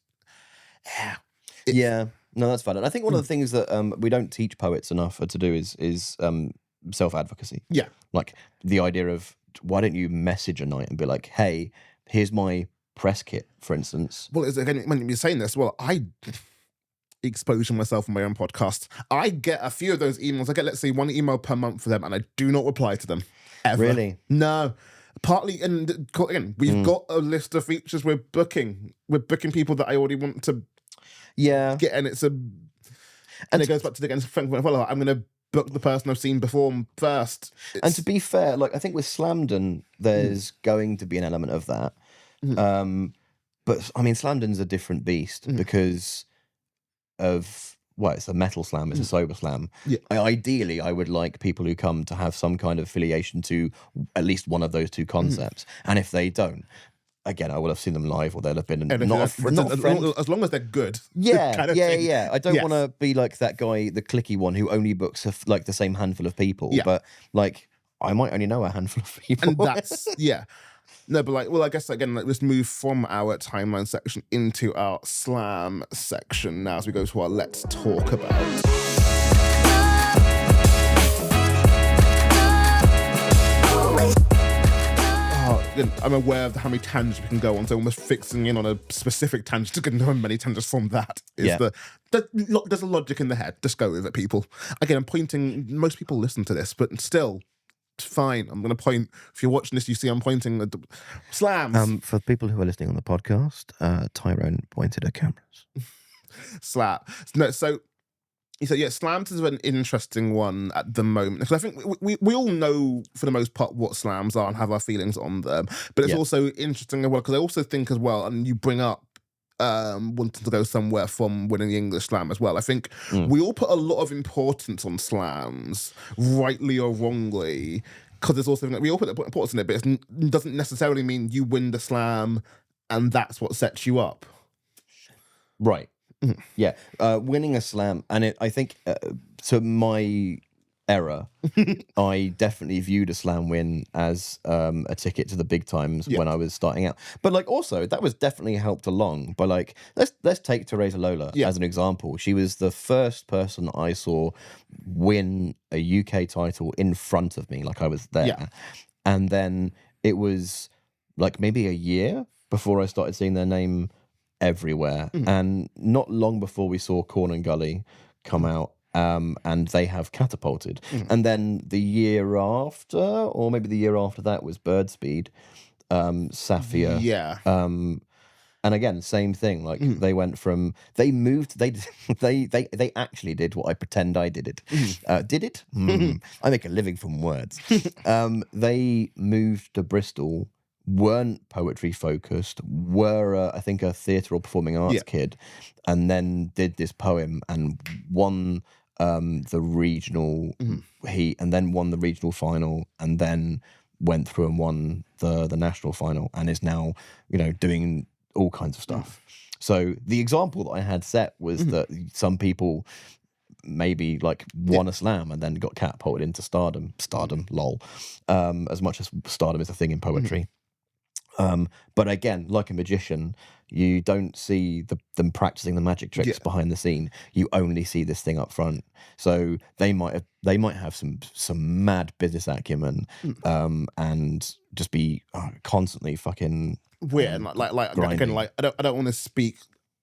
No, that's valid. I think one of the things that we don't teach poets enough to do is self-advocacy. Yeah. Like the idea of, why don't you message a night and be like, hey, here's my press kit, for instance. Well, again, when you're saying this, well, I exposure myself on my own podcast. I get a few of those emails. I get, let's say, one email per month for them, and I do not reply to them. Ever. Really? No. Partly, and again, we've got a list of features we're booking. We're booking people that I already want to get, and it's and it goes back to the well, I'm going to book the person I've seen perform first. And to be fair, like I think with Slamden, there's going to be an element of that. But I mean, Slamden's a different beast because of, well, it's a metal slam, it's a sober slam. Yeah. Ideally, I would like people who come to have some kind of affiliation to at least one of those two concepts. And if they don't, again, I will have seen them live, or they'll have been not a friend. As long as they're good. Yeah, kind of thing. I don't want to be like that guy, the clicky one, who only books like the same handful of people. Yeah. But like, I might only know a handful of people. And that's, No, but like, well, I guess again, like, let's move from our timeline section into our slam section now as we go to our Let's Talk About. I'm aware of how many tangents we can go on, so almost fixing in on a specific tangent to get how many tangents from that is there's a logic in the head. Just go with it, people. Again, I'm pointing, most people listen to this, but still, it's fine. I'm going to point, if you're watching this, you see I'm pointing at the slams. For people who are listening on the podcast, Tyrone pointed at cameras. Slap. No, so slams is an interesting one at the moment, because I think we all know for the most part what slams are and have our feelings on them, but it's also interesting as well, because I also think as well, and you bring up wanting to go somewhere from winning the English slam as well. I think we all put a lot of importance on slams, rightly or wrongly, because there's also, we all put importance in it, but it doesn't necessarily mean you win the slam and that's what sets you up. Right. Yeah, winning a slam, and I think to my era, I definitely viewed a slam win as a ticket to the big times when I was starting out. But like, also that was definitely helped along by, like, let's take Teresa Lola as an example. She was the first person I saw win a UK title in front of me, like I was there, and then it was like maybe a year before I started seeing their name everywhere. And not long before we saw Corn and Gully come out, and they have catapulted. And then the year after, or maybe the year after that, was Birdspeed, Safia. And again, same thing. Like they went from, they moved, they actually did what I pretend I did it. Did it? I make a living from words. They moved to Bristol, weren't poetry focused, were I think a theatre or performing arts kid, and then did this poem and won the regional heat, and then won the regional final, and then went through and won the national final, and is now, you know, doing all kinds of stuff. So the example that I had set was that some people maybe like won a slam and then got catapulted into stardom, lol, as much as stardom is a thing in poetry. But again, like a magician, you don't see them practicing the magic tricks behind the scene. You only see this thing up front. So they might have some mad business acumen, and just be constantly fucking weird. Like again, like I don't want to speak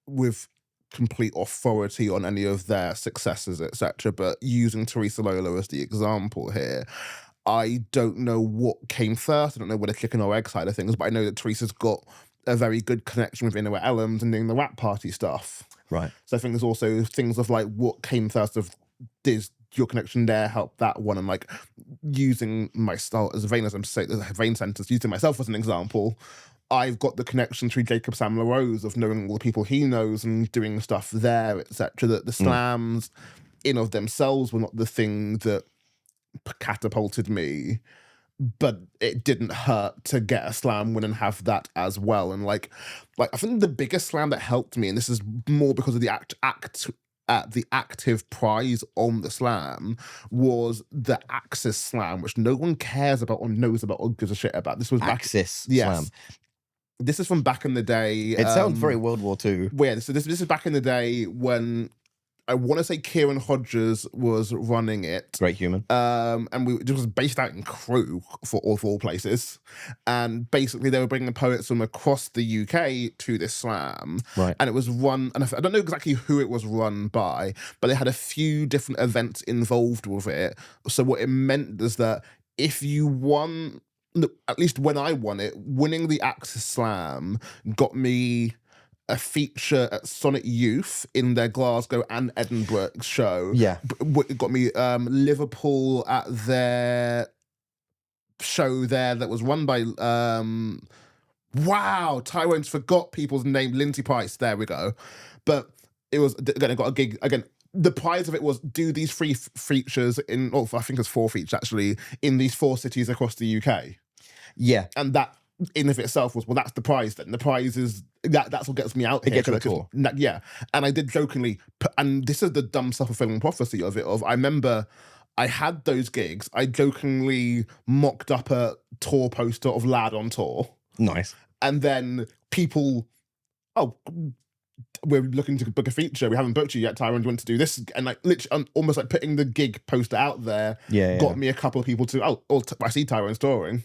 with complete authority on any of their successes, etc. But using Teresa Lola as the example here, I don't know what came first. I don't know where the chicken or egg side of things, but I know that Teresa's got a very good connection with Inouye Ellams and doing the rap party stuff. Right. So I think there's also things of like what came first of, did your connection there help that one? And like using my style as vain as I'm saying, as a vain sentence, using myself as an example, I've got the connection through Jacob Sam LaRose of knowing all the people he knows and doing stuff there, etc. That the slams in of themselves were not the thing that catapulted me, but it didn't hurt to get a slam win and have that as well. And like I think the biggest slam that helped me, and this is more because of the the active prize on the slam, was the Axis slam, which no one cares about or knows about or gives a shit about. This was Axis slam. This is from back in the day. It sounds very World War II. Weird. So this is back in the day when I want to say Kieran Hodges was running it. Great human. And it was based out in Crewe, for all places. And basically they were bringing poets from across the UK to this slam. Right. And it was run, and I don't know exactly who it was run by, but they had a few different events involved with it. So what it meant is that if you won, at least when I won it, winning the Axis Slam got me a feature at Sonic Youth in their Glasgow and Edinburgh show. Yeah. It got me Liverpool at their show there that was run by Tyrone's forgot people's name. Lindsay Price. There we go. But it was, again, I got a gig again. The prize of it was do these 3 features in, I think it's 4 features actually, in these 4 cities across the UK. Yeah. And that in of itself was, well, that's the prize then. The prize is, that's what gets me out here. It gets you a tour. Yeah. And I did jokingly, and this is the dumb self-fulfilling prophecy of it, I remember I had those gigs, I jokingly mocked up a tour poster of Lad on Tour. Nice. And then people, we're looking to book a feature. We haven't booked you yet, Tyrone. Do you want to do this? And like literally, almost like putting the gig poster out there. Got me a couple of people to. I see Tyrone's touring.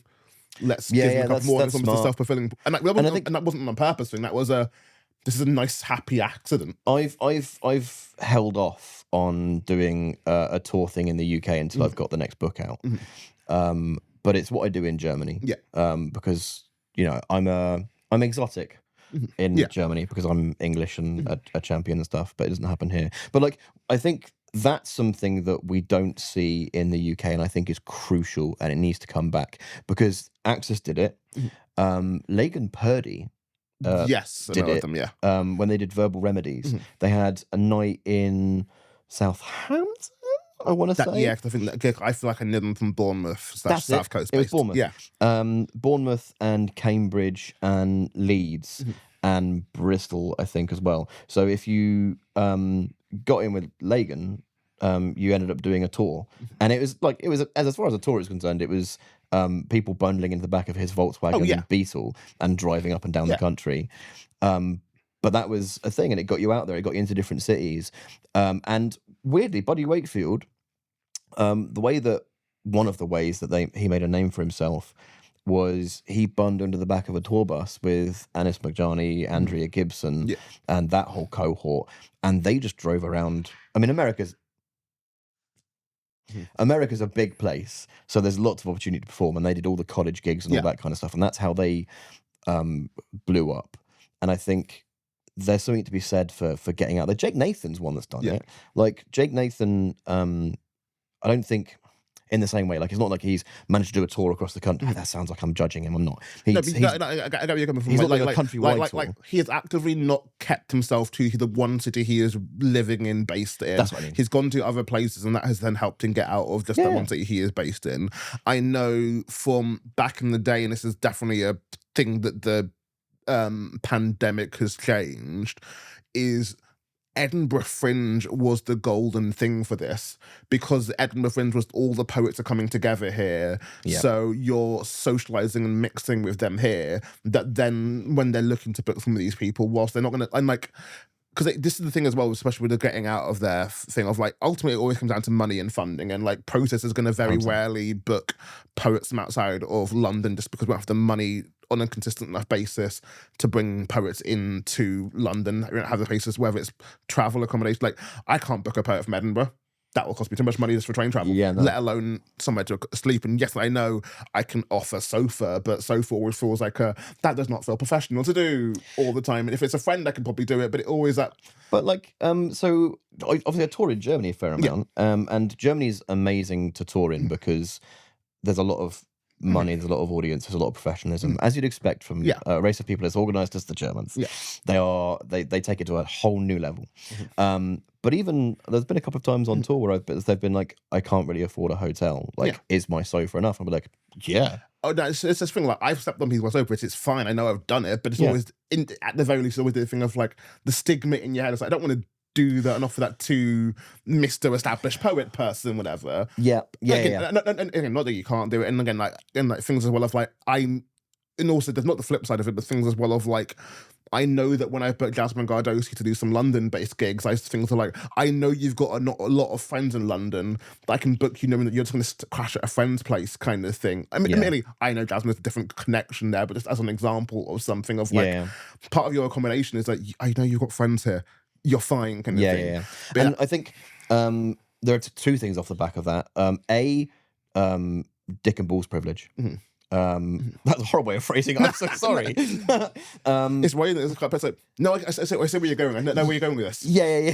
Let's give him a couple more. That's almost a self-fulfilling. And like, that wasn't on purpose thing. That was this is a nice happy accident. I've held off on doing a tour thing in the UK until I've got the next book out. But it's what I do in Germany. Yeah. Because I'm exotic in Germany because I'm English and a champion and stuff, but it doesn't happen here. But like, I think that's something that we don't see in the UK, and I think is crucial, and it needs to come back because Axis did it. Lagan Purdy did it. Them, when they did Verbal Remedies, they had a night in Southampton. I want to say. Yeah, because I feel like I knew them from Bournemouth, South Coast. It was Bournemouth. Yeah. Bournemouth and Cambridge and Leeds and Bristol, I think, as well. So if you got in with Lagan, you ended up doing a tour. And it was as far as a tour is concerned, it was people bundling into the back of his Volkswagen Beetle and driving up and down the country. But that was a thing, and it got you out there. It got you into different cities. And weirdly, Buddy Wakefield, one of the ways that he made a name for himself was he bunned under the back of a tour bus with Anis McJarney, Andrea Gibson, and that whole cohort, and they just drove around. I mean, America's a big place, so there's lots of opportunity to perform, and they did all the college gigs and all that kind of stuff, and that's how they blew up. And I think there's something to be said for getting out there. Jake Nathan's one that's done it. Like Jake Nathan, I don't think in the same way. Like it's not like he's managed to do a tour across the country. That sounds like I'm judging him. I'm not. I got where you're coming from. He's not like a countrywide tour. Like he has actively not kept himself to the one city he is living in, based in. That's what I mean. He's gone to other places, and that has then helped him get out of just the one city he is based in. I know from back in the day, and this is definitely a thing that the pandemic has changed, is Edinburgh Fringe was the golden thing for this, because Edinburgh Fringe was all the poets are coming together here. So you're socializing and mixing with them here, that then when they're looking to book some of these people, whilst they're not going to, and like, because this is the thing as well, especially with the getting out of their thing of like, ultimately it always comes down to money and funding, and like Process is going to very rarely book poets from outside of London just because we don't have the money on a consistent enough basis to bring poets into London. We don't have the places, whether it's travel accommodation. Like, I can't book a poet from Edinburgh. That will cost me too much money just for train travel, let alone somewhere to sleep. And yes, I know I can offer sofa, but sofa always feels like that does not feel professional to do all the time. And if it's a friend, I can probably do it, but it always that. But like, so obviously I tour in Germany a fair amount, and Germany's amazing to tour in because there's a lot of money, there's a lot of audience, there's a lot of professionalism, as you'd expect from a race of people as organised as the Germans. They take it to a whole new level. But even there's been a couple of times on tour where they've been like, I can't really afford a hotel. Like, is my sofa enough? I'll be like, yeah. Oh no, it's this thing like I've slept on people's sofas. It's fine. I know I've done it, but it's always at the very least always the thing of like the stigma in your head. It's like I don't want to do that and offer that to Mr. Established Poet person, whatever. And not that you can't do it. And again, like things as well of like and also there's not the flip side of it, but things as well of like I know that when I booked Jasmine Gardosi to do some London-based gigs, I used to think to like, I know you've got not a lot of friends in London, but I can book you knowing that you're just going to crash at a friend's place kind of thing. I mean, admittedly, I know Jasmine has a different connection there, but just as an example of something of like, part of your accommodation is that I know you've got friends here. You're fine kind of thing. Yeah. And I think there are two things off the back of that. Dick and balls privilege. That's a horrible way of phrasing it. I'm so sorry. It's why it's quite like, no, I say where you're going. I know where you're going with this. Yeah.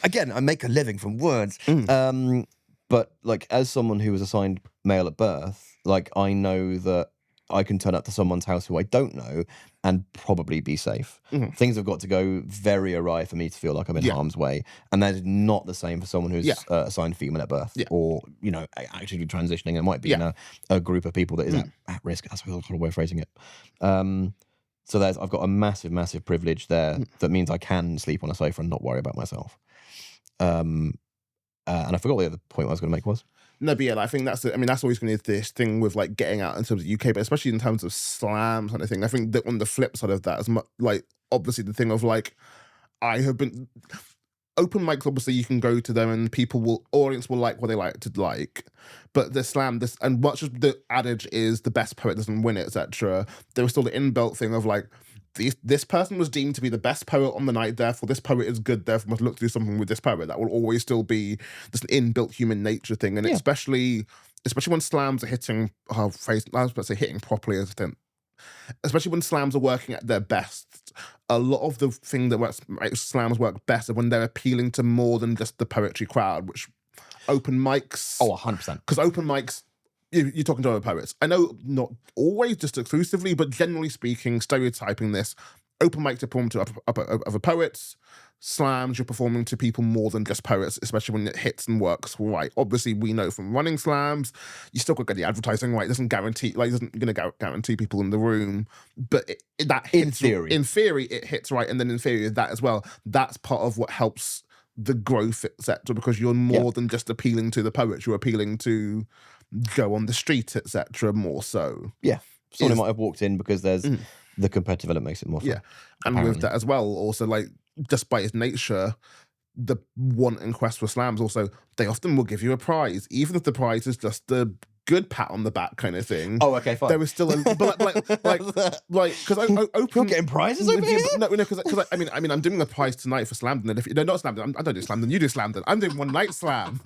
Again, I make a living from words. But like, as someone who was assigned male at birth, like, I know that I can turn up to someone's house who I don't know and probably be safe. Things have got to go very awry for me to feel like I'm in harm's way. And that is not the same for someone who's assigned female at birth or, you know, actually transitioning. It might be in a group of people that is at risk. That's a horrible way of phrasing it. So I've got a massive, massive privilege there that means I can sleep on a sofa and not worry about myself. And I forgot what the other point I was going to make was. No, but yeah, I think that's always going to be this thing with like getting out in terms of UK, but especially in terms of slams kind of thing. I think that on the flip side of that, as much like obviously the thing of like, I have been open mics. Obviously, you can go to them and audience will like what they like to like, but the slam and much as the adage is the best poet doesn't win it, etc. There was still the inbuilt thing of like, this person was deemed to be the best poet on the night, therefore this poet is good, therefore must look to do something with this poet. That will always still be just an inbuilt human nature thing. And especially when slams are hitting, I was about to say hitting properly, as I think, especially when slams are working at their best, a lot of the thing that makes slams work better when they're appealing to more than just the poetry crowd, which open mics... Oh, 100%. Because open mics... You're talking to other poets. I know not always, just exclusively, but generally speaking, stereotyping this, open mics are performed to other poets, slams you're performing to people more than just poets, especially when it hits and works right. Obviously, we know from running slams, you still got to get the advertising right. It doesn't guarantee, like, isn't going to guarantee people in the room, but that hits, in theory, it hits right, and then in theory, that as well. That's part of what helps the growth, etc. Because you're more than just appealing to the poets, you're appealing to go on the street, etc. more so. Yeah. Someone might have walked in because there's the competitive element makes it more fun. Yeah. And apparently, with that as well, also, like, just by its nature, the want and quest for slams also, they often will give you a prize, even if the prize is just the good pat on the back kind of thing. Oh, okay, fine. There was still but because open. You're getting prizes over here? No, because I mean, I'm doing a prize tonight for Slamden. And no, not Slamden. I don't do Slamden. You do Slamden. I'm doing one night slam.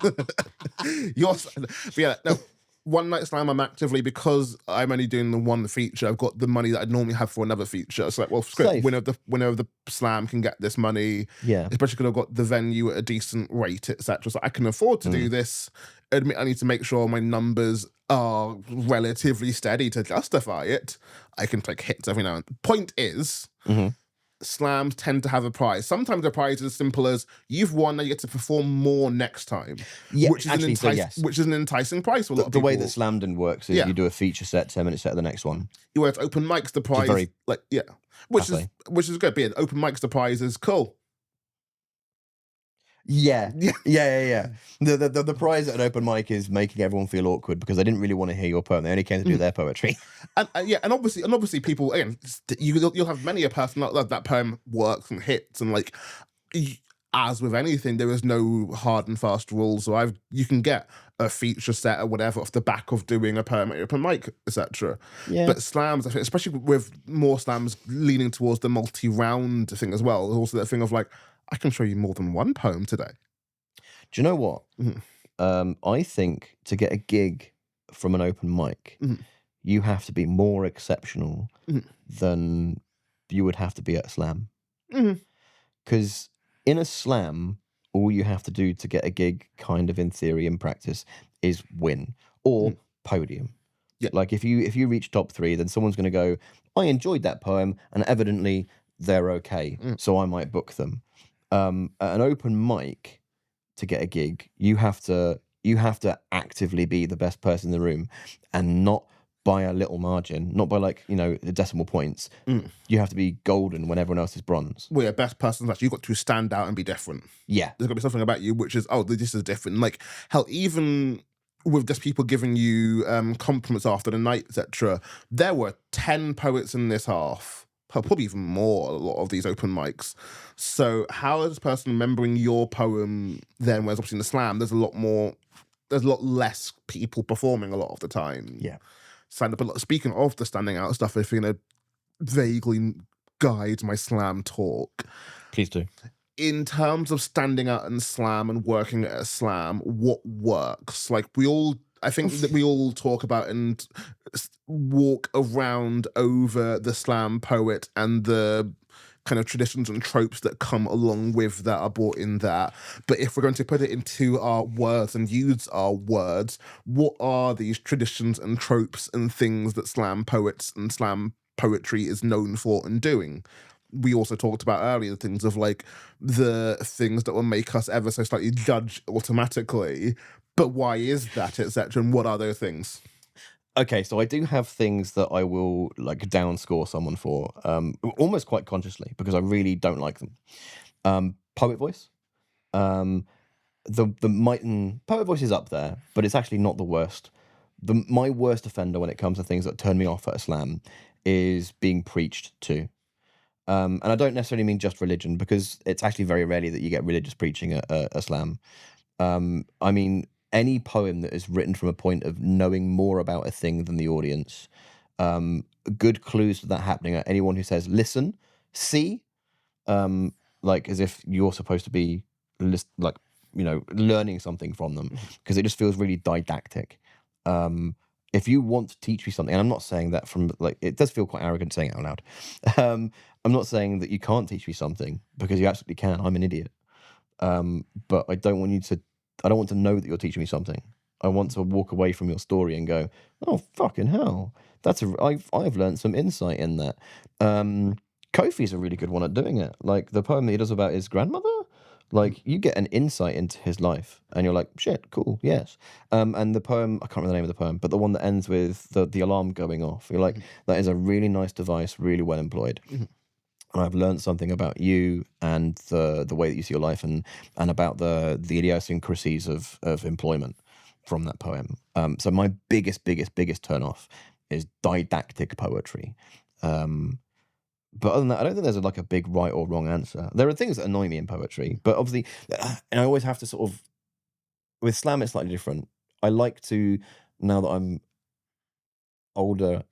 One night slam. I'm actively, because I'm only doing the one feature. I've got the money that I'd normally have for another feature. So like, well, script, winner of the slam can get this money. Yeah, especially because I've got the venue at a decent rate, etc. So I can afford to do this. Admit I need to make sure my numbers are relatively steady to justify it. I can take hits every now and then. Point is, slams tend to have a prize. Sometimes the prize is as simple as you've won, now you get to perform more next time. Yeah, which is an enticing prize for a lot of people. The way that Slamden works is you do a feature set, 10-minute set of the next one. Where it's open mics, the prize which is good. But yeah, open mics, the prize is cool. Yeah. The prize at an open mic is making everyone feel awkward because they didn't really want to hear your poem. They only came to do their poetry. And obviously, people, again, you'll have many a person that poem works and hits, and like, as with anything, there is no hard and fast rules. So you can get a feature set or whatever off the back of doing a poem at open mic, etc. Yeah. But slams, I think, especially with more slams leaning towards the multi-round thing as well, there's also that thing of like, I can show you more than one poem today. Do you know what? I think to get a gig from an open mic, you have to be more exceptional than you would have to be at a slam. Because in a slam, all you have to do to get a gig, kind of in theory, in practice, is win or podium. Yeah. Like if you reach top 3, then someone's going to go, I enjoyed that poem, and evidently they're okay, so I might book them. At an open mic, to get a gig, you have to actively be the best person in the room, and not by a little margin, not by the decimal points. You have to be golden when everyone else is bronze. Well, yeah, best person, you've got to stand out and be different. Yeah. There's got to be something about you which is, oh, this is different. Like, hell, even with just people giving you compliments after the night, etc. There were 10 poets in this half, probably even more, a lot of these open mics. So how is this person remembering your poem then, whereas obviously in the slam, there's a lot less people performing a lot of the time. Yeah. But speaking of the standing out stuff, if you're going to vaguely guide my slam talk. Please do. In terms of standing out in slam and working at a slam, what works? Like I think that we all talk about and walk around over the slam poet and the kind of traditions and tropes that come along with that are brought in there. But if we're going to put it into our words and use our words, what are these traditions and tropes and things that slam poets and slam poetry is known for and doing? We also talked about earlier things of like the things that will make us ever so slightly judge automatically. But why is that, etc.? And what are those things? Okay, so I do have things that I will like downscore someone for, almost quite consciously, because I really don't like them. Poet voice. Poet voice is up there, but it's actually not the worst. My worst offender when it comes to things that turn me off at a slam is being preached to. And I don't necessarily mean just religion, because it's actually very rarely that you get religious preaching at a slam. I mean, any poem that is written from a point of knowing more about a thing than the audience, good clues to that happening are anyone who says, listen, see, like as if you're supposed to be, learning something from them, because it just feels really didactic. If you want to teach me something, and I'm not saying that from, like, it does feel quite arrogant saying it out loud. I'm not saying that you can't teach me something, because you absolutely can. I'm an idiot. But I don't want to know that you're teaching me something. I want to walk away from your story and go, oh, fucking hell. I've learned some insight in that. Kofi's a really good one at doing it. Like the poem that he does about his grandmother, like you get an insight into his life and you're like, shit, cool, yes. And the poem, I can't remember the name of the poem, but the one that ends with the alarm going off, you're like, that is a really nice device, really well employed. And I've learned something about you and the way that you see your life and about the idiosyncrasies of employment from that poem. So my biggest turn off is didactic poetry. But other than that, I don't think there's a big right or wrong answer. There are things that annoy me in poetry, but obviously, and I always have to sort of, with slam, it's slightly different. I like to, now that I'm older,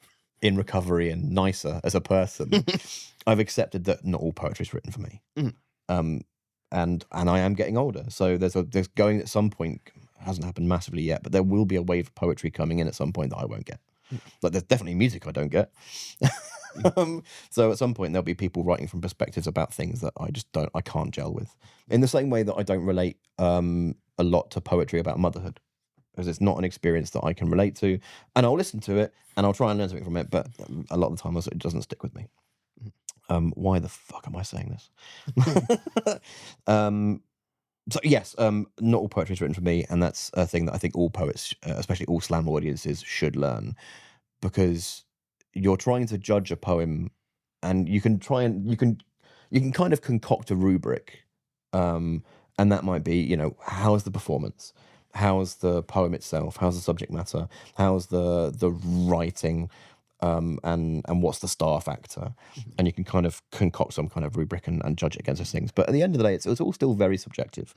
in recovery and nicer as a person, I've accepted that not all poetry is written for me. And I am getting older, so there's going at some point, hasn't happened massively yet, but there will be a wave of poetry coming in at some point that I won't get. Like there's definitely music I don't get. So at some point there'll be people writing from perspectives about things that I can't gel with. In the same way that I don't relate a lot to poetry about motherhood, because it's not an experience that I can relate to, and I'll listen to it and I'll try and learn something from it, but a lot of the time it doesn't stick with me. Why the fuck am I saying this? So yes, not all poetry is written for me, and that's a thing that I think all poets, especially all slam audiences, should learn, because you're trying to judge a poem, and you can kind of concoct a rubric, and that might be, how's the performance, how's the poem itself, how's the subject matter, how's the writing, and what's the star factor, and you can kind of concoct some kind of rubric and judge it against those things. But at the end of the day, it's all still very subjective.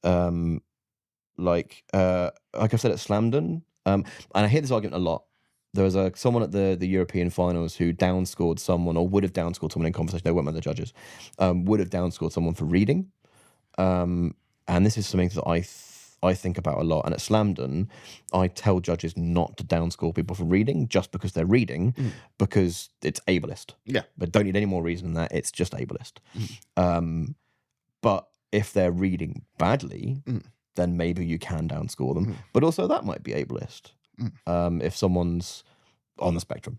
Like I've said at Slamdon, and I hear this argument a lot. There was someone at the European finals who downscored someone, or would have downscored someone in conversation. They weren't one of the judges. Would have downscored someone for reading. And this is something that I think about a lot. And at Slamdon, I tell judges not to downscore people for reading just because they're reading, because it's ableist. Yeah. But don't need any more reason than that. It's just ableist. But if they're reading badly, then maybe you can downscore them. But also that might be ableist. If someone's on the spectrum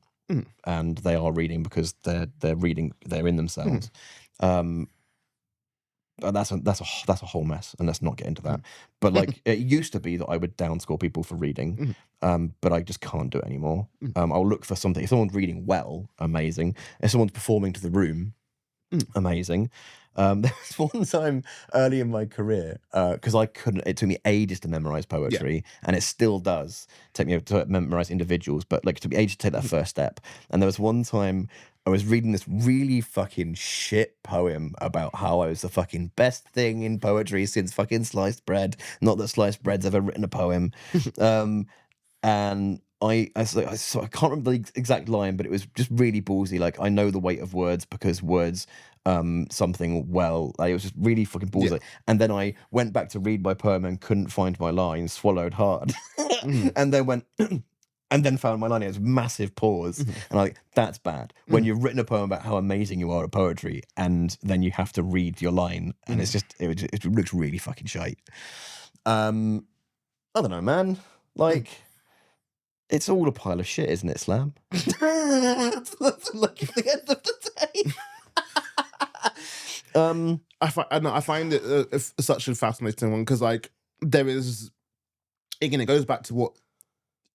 and they are reading because they're reading, they're in themselves. That's a whole mess, and let's not get into that. But like it used to be that I would downscore people for reading, but I just can't do it anymore. I'll look for something. If someone's reading well, amazing. If someone's performing to the room, amazing. There was one time early in my career, because it took me ages to memorize poetry, and it still does take me to memorize individuals, but like it took me ages to take that first step. And there was one time I was reading this really fucking shit poem about how I was the fucking best thing in poetry since fucking sliced bread. Not that sliced bread's ever written a poem. And I can't remember the exact line, but it was just really ballsy. Like, I know the weight of words because words something well. Like, it was just really fucking ballsy. Yeah. And then I went back to read my poem and couldn't find my line, swallowed hard, and then went. And then found my line. It was massive pause, and I'm like, that's bad. When you've written a poem about how amazing you are at poetry, and then you have to read your line, and it looks really fucking shite. I don't know, man. Like, it's all a pile of shit, isn't it, Slam? That's like the end of the day. I find it such a fascinating one because, like, there is, again, it goes back to what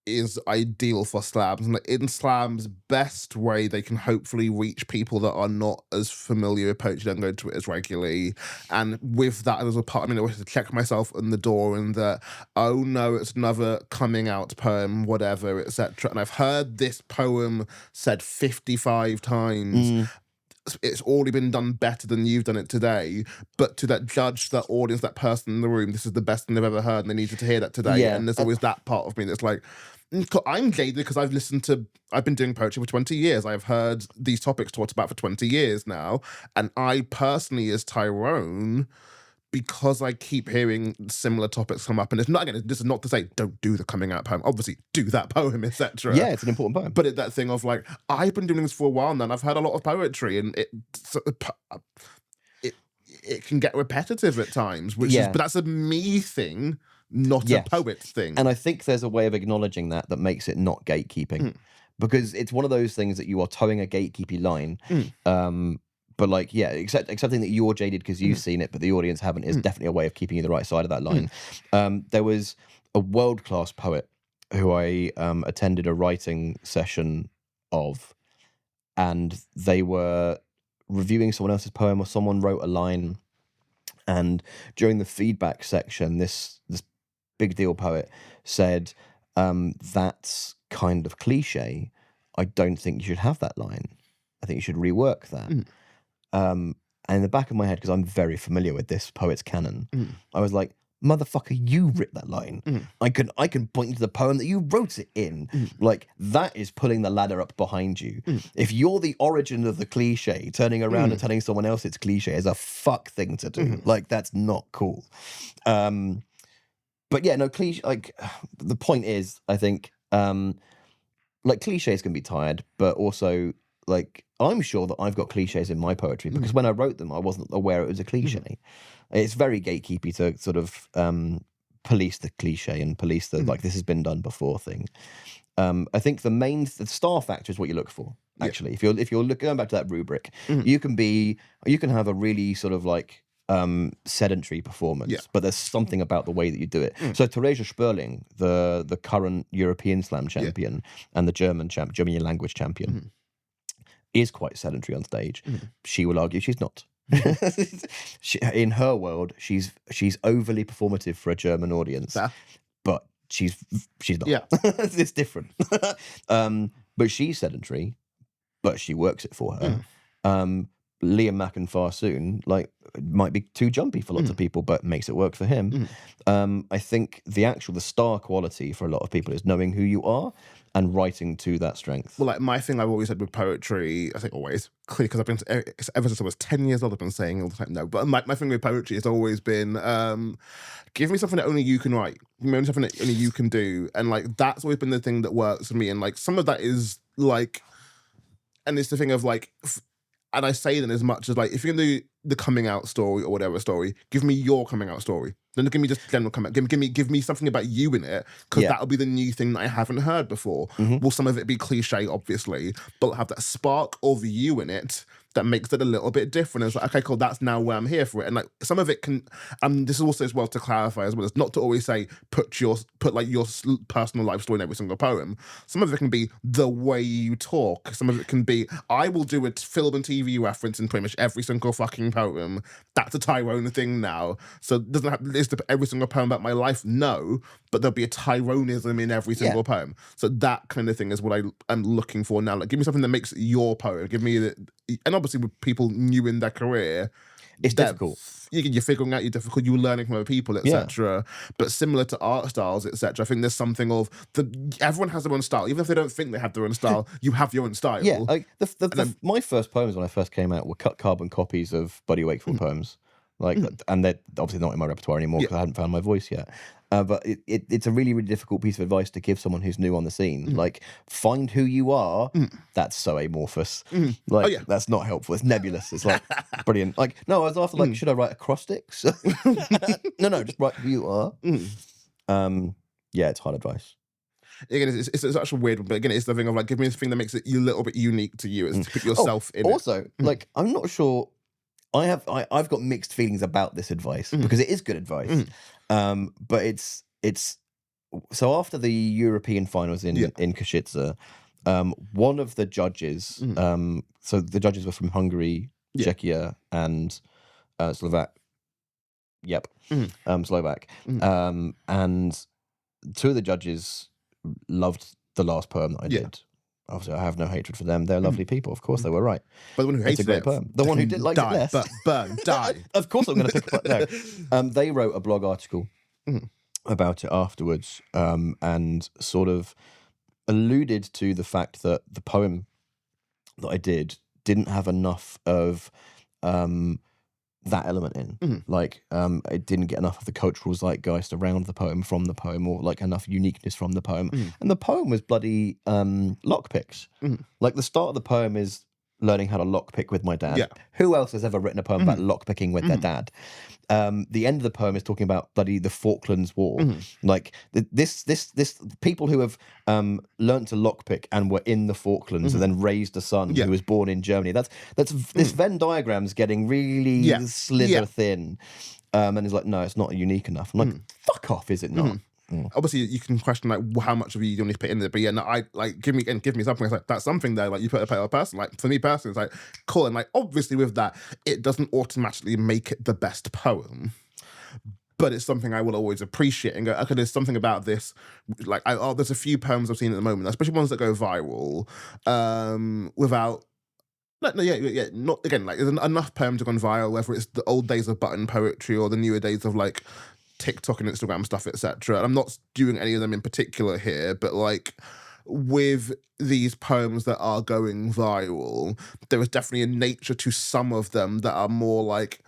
is ideal for slams, and in slams best way they can hopefully reach people that are not as familiar with poetry, don't go to it as regularly. And with that, there's a part I always have to check myself in the door and that, oh no, it's another coming out poem, whatever, etc. And I've heard this poem said 55 times. It's already been done better than you've done it today, but to that judge, that audience, that person in the room, this is the best thing they've ever heard and they needed to hear that today. And there's always that part of me that's like, I'm jaded because I've been doing poetry for 20 years. I've heard these topics talked about for 20 years now. And I personally, as Tyrone, because I keep hearing similar topics come up, and it's not, again, this is not to say don't do the coming out poem. Obviously, do that poem, etc. Yeah, it's an important poem. But that thing of like, I've been doing this for a while now, and I've heard a lot of poetry, and it can get repetitive at times. But that's a me thing, not a poet thing. And I think there's a way of acknowledging that makes it not gatekeeping, because it's one of those things that you are towing a gatekeepy line. But like, accepting that you're jaded because you've seen it, but the audience haven't, is definitely a way of keeping you the right side of that line. There was a world-class poet who I attended a writing session of, and they were reviewing someone else's poem, or someone wrote a line, and during the feedback section, this big deal poet said, that's kind of cliche. I don't think you should have that line. I think you should rework that. And in the back of my head, because I'm very familiar with this poet's canon, I was like, motherfucker, you wrote that line. I can point you to the poem that you wrote it in. Like, that is pulling the ladder up behind you. If you're the origin of the cliche, turning around and telling someone else it's cliche is a fuck thing to do. Like, that's not cool. But yeah, no, cliche, like, the point is, I think, like, cliches can be tired, but also, like, I'm sure that I've got cliches in my poetry because when I wrote them, I wasn't aware it was a cliche. It's very gatekeepy to sort of police the cliche and police the like, this has been done before thing. I think the star factor is what you look for. Actually, if you're going back to that rubric, you can have a really sort of like sedentary performance, but there's something about the way that you do it. So Theresa Sperling, the current European Slam champion and the German language champion, is quite sedentary on stage. She will argue she's not. In her world, she's overly performative for a German audience, but she's not. It's different. But she's sedentary, but she works it for her. Liam McIntyre like, might be too jumpy for lots of people, but makes it work for him. I think the star quality for a lot of people is knowing who you are and writing to that strength. Well, like, my thing I've always said with poetry, I think always, clearly, because I've been, ever since I was 10 years old, I've been saying all the time, no, but my thing with poetry has always been, give me something that only you can write. Give me something that only you can do. And, like, that's always been the thing that works for me. And, like, some of that is, like, and it's the thing of, like, and I say that as much as, like, if you're going to do the coming out story or whatever story, give me your coming out story. Don't give me just general coming out. Give me something about you in it, because that'll be the new thing that I haven't heard before. Will some of it be cliche, obviously, but have that spark of you in it that makes it a little bit different. It's like, okay, cool, that's now where I'm here for it. And like some of it can, this is also as well to clarify as well, it's not to always say put your personal life story in every single poem. Some of it can be the way you talk. Some of it can be, I will do a film and TV reference in pretty much every single fucking poem. That's a Tyrone thing now. So it doesn't have list of every single poem about my life, no, but there'll be a Tyronism in every single poem. So that kind of thing is what I'm looking for now. Like, give me something that makes your poem. Give me and obviously with people new in their career, it's difficult. You're figuring out you're difficult. You're learning from other people, etc. But similar to art styles, etc. I think there's something of everyone has their own style, even if they don't think they have their own style. You have your own style. Yeah, like my first poems when I first came out were cut carbon copies of Buddy Wakefield poems. Like, and they're obviously not in my repertoire anymore because I hadn't found my voice yet. But it's a really, really difficult piece of advice to give someone who's new on the scene. Like, find who you are. That's so amorphous. Like, that's not helpful. It's nebulous. It's like, brilliant. Like, no, I was after, like, should I write acrostics? No, just write who you are. Yeah, it's hard advice. Again, it's such a weird one, but again, it's the thing of like, give me the thing that makes it a little bit unique to you, is to put yourself in also, it. Like, I'm not sure... I've got mixed feelings about this advice because it is good advice, but it's so after the European finals in Košice, one of the judges, so the judges were from Hungary, Czechia, and Slovak. Slovak, and two of the judges loved the last poem that I did. Obviously, I have no hatred for them. They're lovely people. Of course, they were right. But the one who hates it's a great poem. The one who did like it less. But burn, die. Of course, I'm going to pick up. No, they wrote a blog article about it afterwards, and sort of alluded to the fact that the poem that I didn't have enough of that element in. Like, it didn't get enough of the cultural zeitgeist around the poem, from the poem, or like enough uniqueness from the poem. And the poem was bloody lockpicks. Like, the start of the poem is learning how to lockpick with my dad. Who else has ever written a poem about lockpicking with their dad? The end of the poem is talking about bloody the Falklands War. Like, this people who have learnt to lockpick and were in the Falklands and then raised a son who was born in Germany. That's this Venn diagram's getting really slither thin. And it's like, no, it's not unique enough. I'm like, fuck off, is it not? Obviously, you can question like how much of you need to put in there, but yeah, no, I like give me something. It's like that's something there. Like, you put a per person. Like, for me personally, it's like cool. And like, obviously with that, it doesn't automatically make it the best poem, but it's something I will always appreciate and go, okay, there's something about this. Like, there's a few poems I've seen at the moment, especially ones that go viral, without. Not again. Like, there's enough poems to go viral, whether it's the old days of button poetry or the newer days of like TikTok and Instagram stuff, etc. And I'm not doing any of them in particular here, but like with these poems that are going viral, there is definitely a nature to some of them that are more like,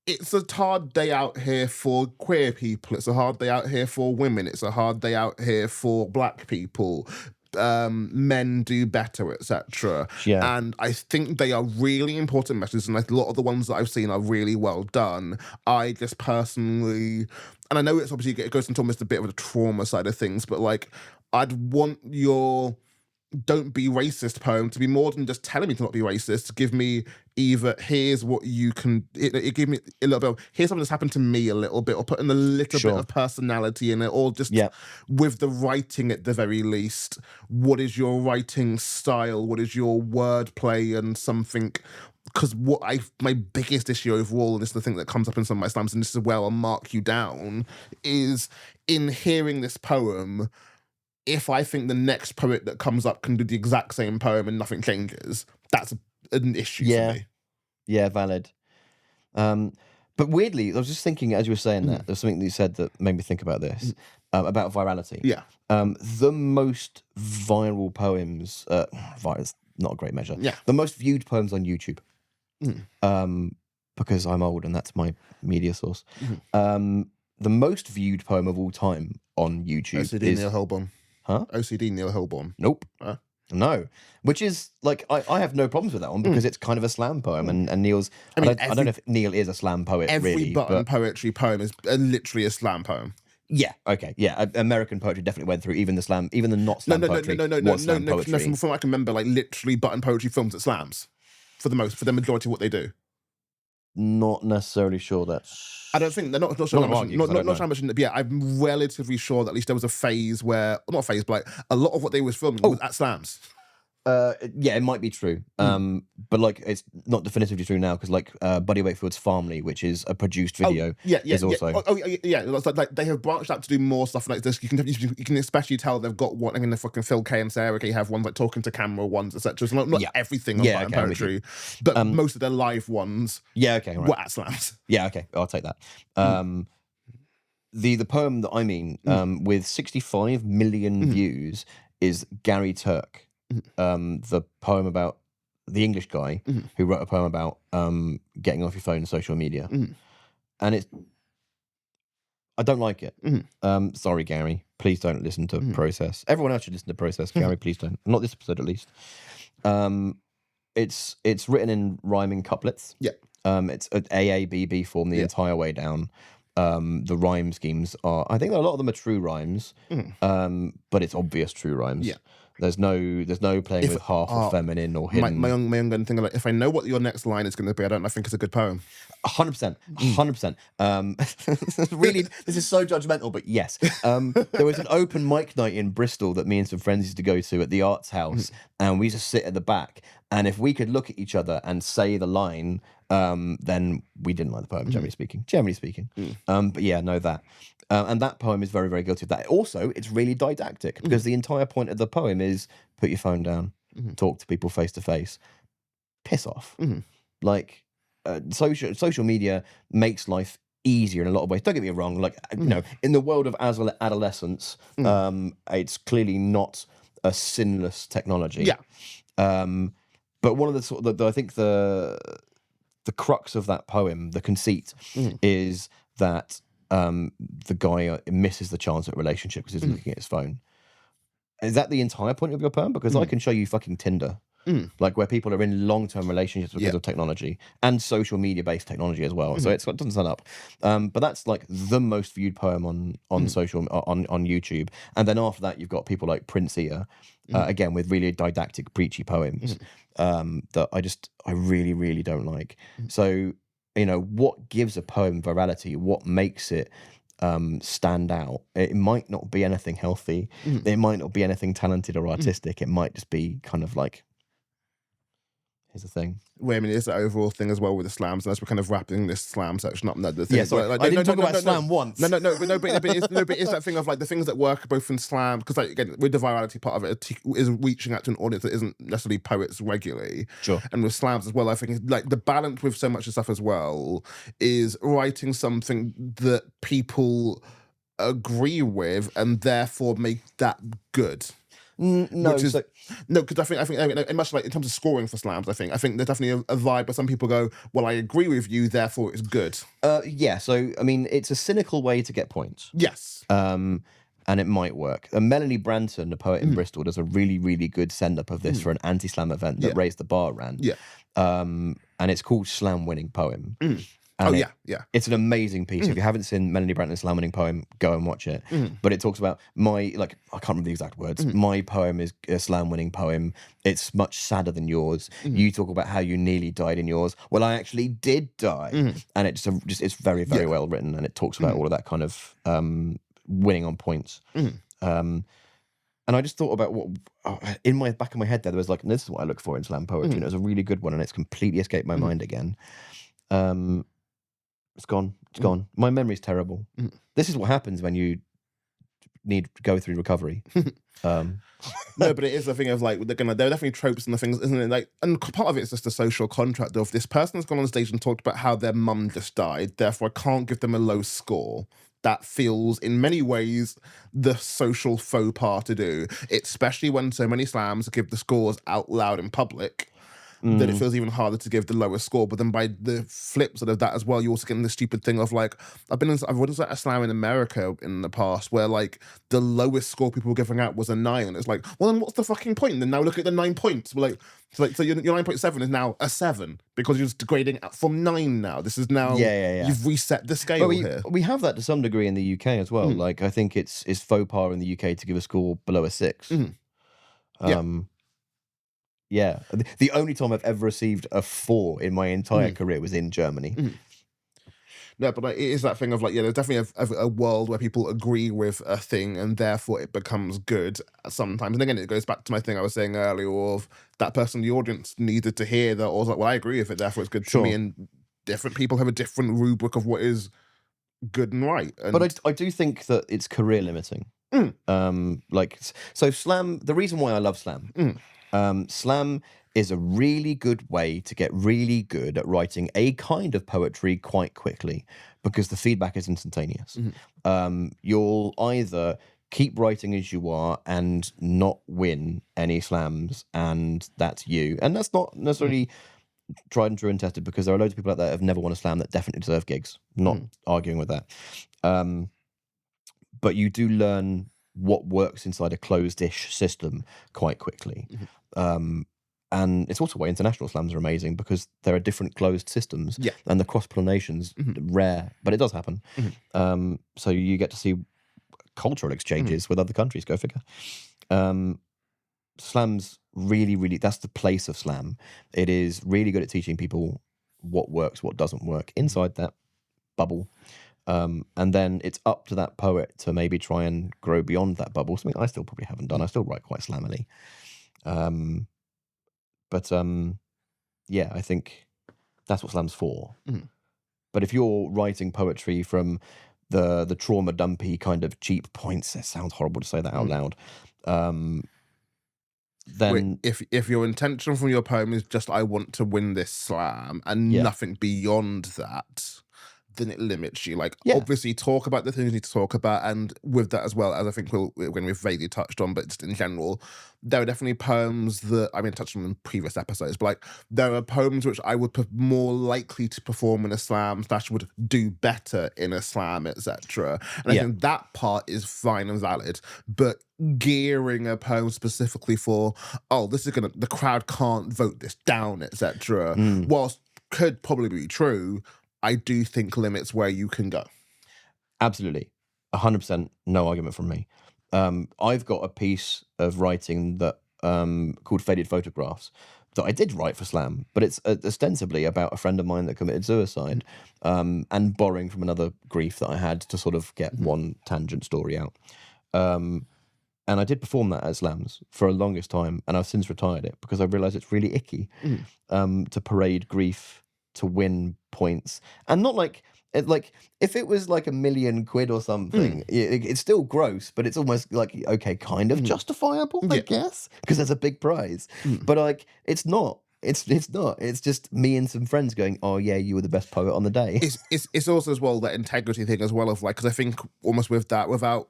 it's a hard day out here for queer people, it's a hard day out here for women, it's a hard day out here for black people. Men do better, etc. And I think they are really important messages, and a lot of the ones that I've seen are really well done. I just personally, and I know it's obviously, it goes into almost a bit of the trauma side of things, but like, I'd want your don't be racist poem to be more than just telling me to not be racist, to give me either here's what you can, it give me a little bit of, here's something that's happened to me a little bit, or putting a little bit of personality in it, or just with the writing at the very least, what is your writing style, what is your wordplay and something. Because my biggest issue overall, and this is the thing that comes up in some of my slams, and this is where I'll mark you down, is in hearing this poem, if I think the next poet that comes up can do the exact same poem and nothing changes, that's an issue for me. Yeah, valid. But weirdly, I was just thinking, as you were saying that, there's something that you said that made me think about this, about virality. The most viral poems, it's not a great measure, the most viewed poems on YouTube, because I'm old and that's my media source, the most viewed poem of all time on YouTube is Neil Holborn. OCD Neil Holborn. Nope. No. Which is, like, I have no problems with that one because it's kind of a slam poem. And Neil's... I don't know if Neil is a slam poet, every really. Button poetry poem is literally a slam poem. Yeah, okay, yeah. American poetry definitely went through, even the not slam poetry was slam poetry. No, from what I can remember, like, literally Button poetry films at slams. for the majority of what they do. Not necessarily sure that's... I don't think they're not sure. Not how much. But yeah, I'm relatively sure that at least there was a phase where, not a phase, but like a lot of what they was filming was at slams. Yeah, it might be true. But like it's not definitively true now because like Buddy Wakefield's Family, which is a produced video, is also. Like they have branched out to do more stuff like this. You can especially tell they've got one. I mean, the fucking Phil K and Sarah K have ones like talking to camera ones, etc. So not everything on Fire Poetry, but most of their live ones. Yeah, okay, right. Were at slams. Yeah, okay, I'll take that. The poem that I mean, with 65 million views, is Gary Turk. The poem about the English guy who wrote a poem about getting off your phone and social media, and I don't like it. Sorry, Gary. Please don't listen to Process. Everyone else should listen to Process. Gary, please don't. Not this episode, at least. It's written in rhyming couplets. Yeah. It's an AABB form the entire way down. The rhyme schemes are, I think a lot of them are true rhymes, but it's obvious true rhymes. Yeah. There's no playing with half or feminine or hidden. My young gun thing, like, if I know what your next line is going to be, I think it's a good poem. 100%. Really, this is so judgmental, but yes. There was an open mic night in Bristol that me and some friends used to go to at the Arts House, and we used to sit at the back, and if we could look at each other and say the line, then we didn't like the poem, generally speaking. But yeah, know that. And that poem is very, very guilty of that. Also, it's really didactic because the entire point of the poem is put your phone down, talk to people face to face, piss off. Like social media makes life easier in a lot of ways. Don't get me wrong. Like you know, in the world of adolescence, it's clearly not a sinless technology. Yeah. But one of the I think the crux of that poem, the conceit, is that the guy misses the chance at a relationship because he's looking at his phone. Is that the entire point of your poem? Because I can show you fucking Tinder, like where people are in long-term relationships because of technology and social media-based technology as well. So it doesn't stand up. But that's like the most viewed poem on social on YouTube. And then after that, you've got people like Prince Ear, again with really didactic, preachy poems that I really, really don't like. So. You know, what gives a poem virality? What makes it stand out? It might not be anything healthy. It might not be anything talented or artistic. It might just be kind of like, here's the thing. Wait, I mean, it's the overall thing as well with the slams, and as we're kind of wrapping this slam section up. No, the thing, yeah, sorry, I didn't talk about slam once. But it's that thing of like the things that work both in slam, because like again, with the virality part of it, is reaching out to an audience that isn't necessarily poets regularly. Sure. And with slams as well, I think like the balance with so much of stuff as well is writing something that people agree with and therefore make that good. No, because I think much like in terms of scoring for slams, I think there's definitely a vibe where some people go, well, I agree with you, therefore it's good. Yeah. So I mean, it's a cynical way to get points. Yes. And it might work. Melanie Branton, a poet in Bristol, does a really, really good send-up of this for an anti-slam event that Raise the Bar ran. Yeah. And it's called Slam Winning Poem. And it's an amazing piece. If you haven't seen Melanie Branton's slam winning poem, go and watch it. But it talks about I can't remember the exact words. My poem is a slam winning poem. It's much sadder than yours. You talk about how you nearly died in yours. Well, I actually did die. And it's it's very, very well written, and it talks about all of that kind of winning on points. And I just thought about what in my back of my head there was like, this is what I look for in slam poetry. And it was a really good one, and it's completely escaped my mind again. It's gone. It's gone. My memory's terrible. This is what happens when you need to go through recovery. No, but it is the thing of like there are definitely tropes and the things, isn't it? Like, and part of it is just the social contract of this person has gone on stage and talked about how their mum just died, therefore I can't give them a low score. That feels, in many ways, the social faux pas to do, especially when so many slams give the scores out loud in public. Then it feels even harder to give the lowest score. But then by the flip side of that as well, you're also getting the stupid thing of like, I've always at a slam in America in the past where like the lowest score people were giving out was a 9. And it's like, well then what's the fucking point? Then now look at the 9 points. We're like, so your 9.7 is now a 7 because you're just grading from 9 now. This is now, you've reset the scale here. We have that to some degree in the UK as well. Like I think it's faux pas in the UK to give a score below a 6. Yeah. The only time I've ever received a 4 in my entire career was in Germany. No, but like, it is that thing of like, yeah, there's definitely a world where people agree with a thing and therefore it becomes good sometimes. And again, it goes back to my thing I was saying earlier of that person in the audience needed to hear that, or was like, well, I agree with it, therefore it's good to me. And different people have a different rubric of what is good and right. And but I do think that it's career limiting. So slam, the reason why I love slam, slam is a really good way to get really good at writing a kind of poetry quite quickly because the feedback is instantaneous. You'll either keep writing as you are and not win any slams, and that's you. And that's not necessarily tried and true and tested, because there are loads of people out there that have never won a slam that definitely deserve gigs. Not arguing with that. But you do learn what works inside a closed-ish system quite quickly. And it's also why international slams are amazing, because there are different closed systems, and the cross-pollination's rare, but it does happen. So you get to see cultural exchanges with other countries, go figure. Slam's really, really, that's the place of slam. It is really good at teaching people what works, what doesn't work inside that bubble. And then it's up to that poet to maybe try and grow beyond that bubble, something I still probably haven't done. I still write quite slammily. But yeah, I think that's what slam's for. But if you're writing poetry from the trauma dumpy kind of cheap points, it sounds horrible to say that out loud. Then if your intention from your poem is just I want to win this slam and nothing beyond that, then it limits you. Like, obviously talk about the things you need to talk about, and with that as well, as I think when we've vaguely touched on, but just in general, there are definitely poems that, I mean, touched on in previous episodes, but like, there are poems which I would be more likely to perform in a slam, / would do better in a slam, etc. And I think that part is fine and valid, but gearing a poem specifically for, oh, this is the crowd can't vote this down, etc., whilst could probably be true, I do think limits where you can go. Absolutely. 100%, no argument from me. I've got a piece of writing that called Faded Photographs that I did write for slam, but it's ostensibly about a friend of mine that committed suicide, and borrowing from another grief that I had to sort of get one tangent story out. And I did perform that at slams for a longest time, and I've since retired it because I realised it's really icky to parade grief to win points. And not like if it was like £1 million or something, it's still gross, but it's almost like, okay, kind of justifiable, I guess, because there's a big prize. But like, it's not. It's not. It's just me and some friends going, oh yeah, you were the best poet on the day. It's also as well that integrity thing as well of like, because I think almost with that, without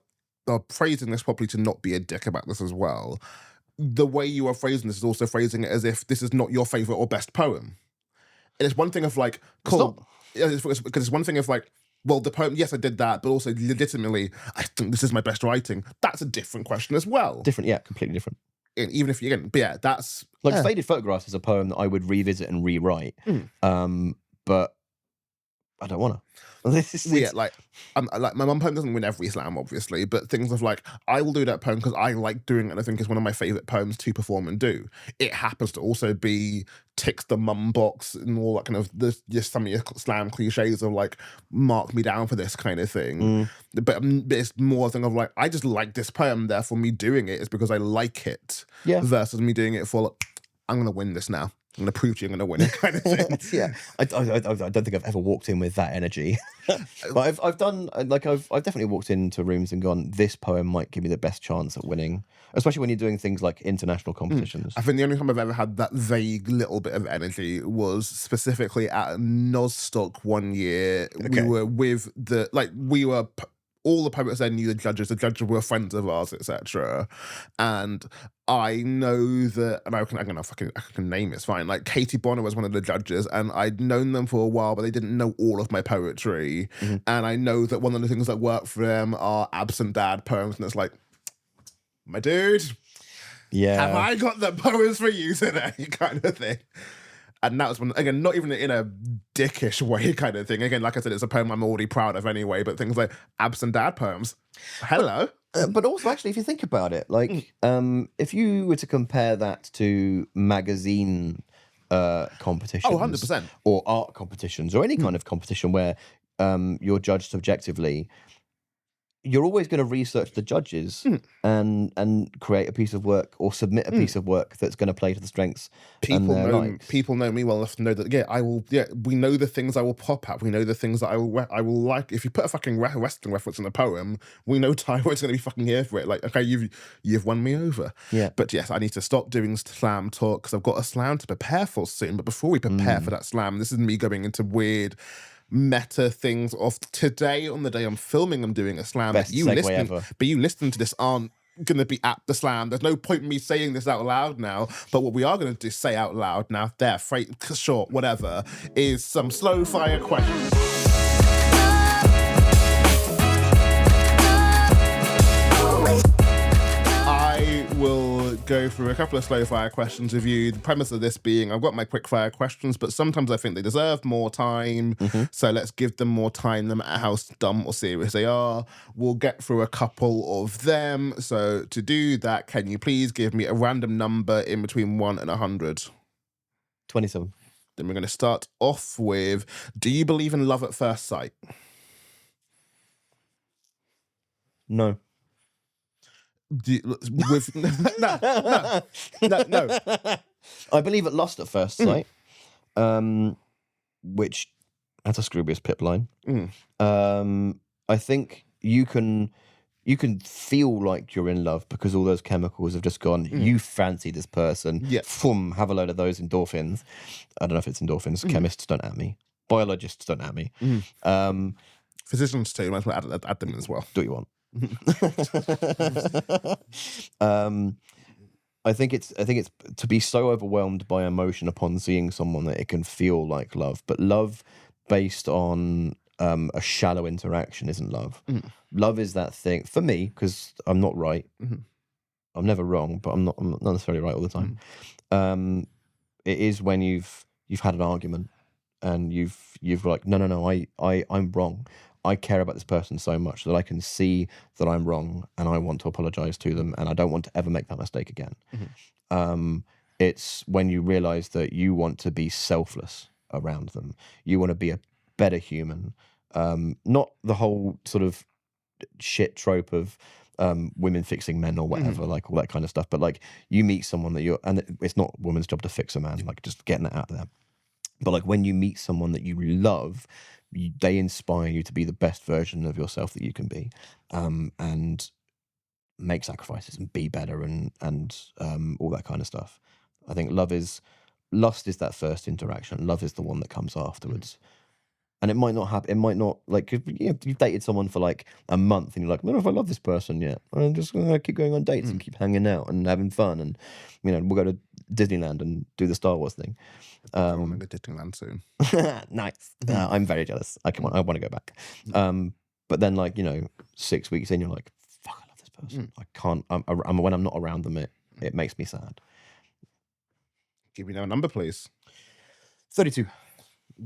phrasing this properly, to not be a dick about this as well, the way you are phrasing this is also phrasing it as if this is not your favourite or best poem. And it's one thing of like, cool. Because it's one thing of like, well, the poem, yes, I did that, but also legitimately, I think this is my best writing. That's a different question as well. Different, yeah, completely different. And even if you, again, but yeah, that's... Like, Faded Photographs is a poem that I would revisit and rewrite, but I don't want to. Yeah, like my mum poem doesn't win every slam, obviously, but things of like, I will do that poem because I like doing it and I think it's one of my favourite poems to perform and do. It happens to also be ticks the mum box and all that kind of just some of your slam cliches of like, mark me down for this kind of thing. But it's more a thing of like, I just like this poem, therefore me doing it is because I like it, versus me doing it for like, I'm going to win this now. I'm going to prove to you I'm going to win it kind of thing. Yeah. I don't think I've ever walked in with that energy. But I've definitely walked into rooms and gone, this poem might give me the best chance at winning, especially when you're doing things like international competitions. I think the only time I've ever had that vague little bit of energy was specifically at Nostock one year. Okay. We were with all the poets there knew the judges were friends of ours, etc. And I know that I can name it, it's fine. Like Katie Bonner was one of the judges, and I'd known them for a while, but they didn't know all of my poetry. And I know that one of the things that work for them are absent dad poems, and it's like, my dude, have I got the poems for you today? Kind of thing. And that was when, again, not even in a dickish way kind of thing. Again, like I said, it's a poem I'm already proud of anyway, but things like absent dad poems. Hello. But also, actually, if you think about it, like, if you were to compare that to magazine competitions, 100%. or art competitions, or any kind of competition where you're judged subjectively, you're always going to research the judges and create a piece of work or submit a piece of work that's going to play to the strengths and their likes. People know me well enough to know that we know the things I will pop at. We know the things that I will like. If you put a fucking wrestling reference in a poem, we know Tyro's going to be fucking here for it. Like, okay, you've won me over. Yeah. But yes, I need to stop doing slam talk because I've got a slam to prepare for soon. But before we prepare for that slam, this is me going into weird meta things of today. On the day I'm filming, I'm doing a slam. Best segue ever. But you listening to this aren't gonna be at the slam. There's no point in me saying this out loud now, but what we are gonna do, say out loud now, short, whatever, is some slow fire questions. I will go through a couple of slow fire questions with you. The premise of this being, I've got my quick fire questions, but sometimes I think they deserve more time. So let's give them more time, no matter how dumb or serious they are. We'll get through a couple of them. So to do that, can you please give me a random number in between 1 and 100? 27. Then we're going to start off with, do you believe in love at first sight? No. No. I believe at lust at first sight, which, that's a Scroobius Pip line. I think you can feel like you're in love because all those chemicals have just gone, you fancy this person, have a load of those endorphins. I don't know if it's endorphins. Chemists don't at me. Biologists don't at me. Physicians too, might as well add them in as well. Do what you want. I think it's to be so overwhelmed by emotion upon seeing someone that it can feel like love, but love based on a shallow interaction isn't love. Love is that thing for me, because I'm not right. I'm never wrong, but I'm not necessarily right all the time. It is when you've had an argument and you've like, no, I'm wrong. I care about this person so much that I can see that I'm wrong and I want to apologize to them and I don't want to ever make that mistake again. It's when you realize that you want to be selfless around them. You want to be a better human. Not the whole sort of shit trope of women fixing men or whatever, like all that kind of stuff. But like you meet someone that and it's not a woman's job to fix a man, like just getting that out there. But like when you meet someone that you love, they inspire you to be the best version of yourself that you can be, and make sacrifices and be better and all that kind of stuff. I think lust is that first interaction. Love is the one that comes afterwards. And it might not happen. It might not, like, if you've dated someone for like a month and you're like, I don't know if I love this person yet. I'm just going to keep going on dates and keep hanging out and having fun. And, we'll go to Disneyland and do the Star Wars thing. I want to go to Disneyland soon. Nice. I'm very jealous. I want to go back. But then, like, 6 weeks in, you're like, fuck, I love this person. I can't, when I'm not around them, it makes me sad. Give me now a number, please. 32.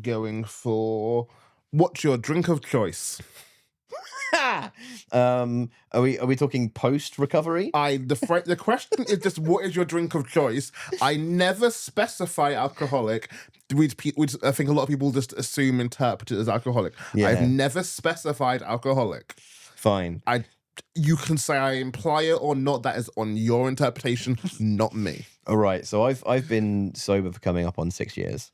Going for, what's your drink of choice? Are we talking post recovery? The question is just, what is your drink of choice? I never specify alcoholic. I think a lot of people just interpret it as alcoholic. Yeah. I've never specified alcoholic. Fine. You can say I imply it or not. That is on your interpretation, not me. All right. So I've been sober for coming up on 6 years.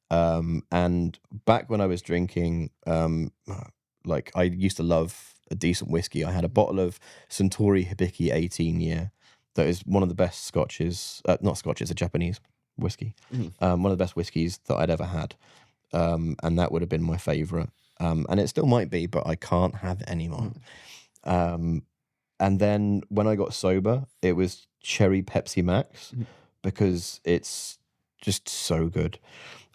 And back when I was drinking, like I used to love a decent whiskey. I had a bottle of Suntory Hibiki 18 year that is one of the best scotches, not scotch, it's a Japanese whiskey. One of the best whiskeys that I'd ever had. And that would have been my favorite. And it still might be, but I can't have it anymore. And then when I got sober, it was Cherry Pepsi Max because it's just so good.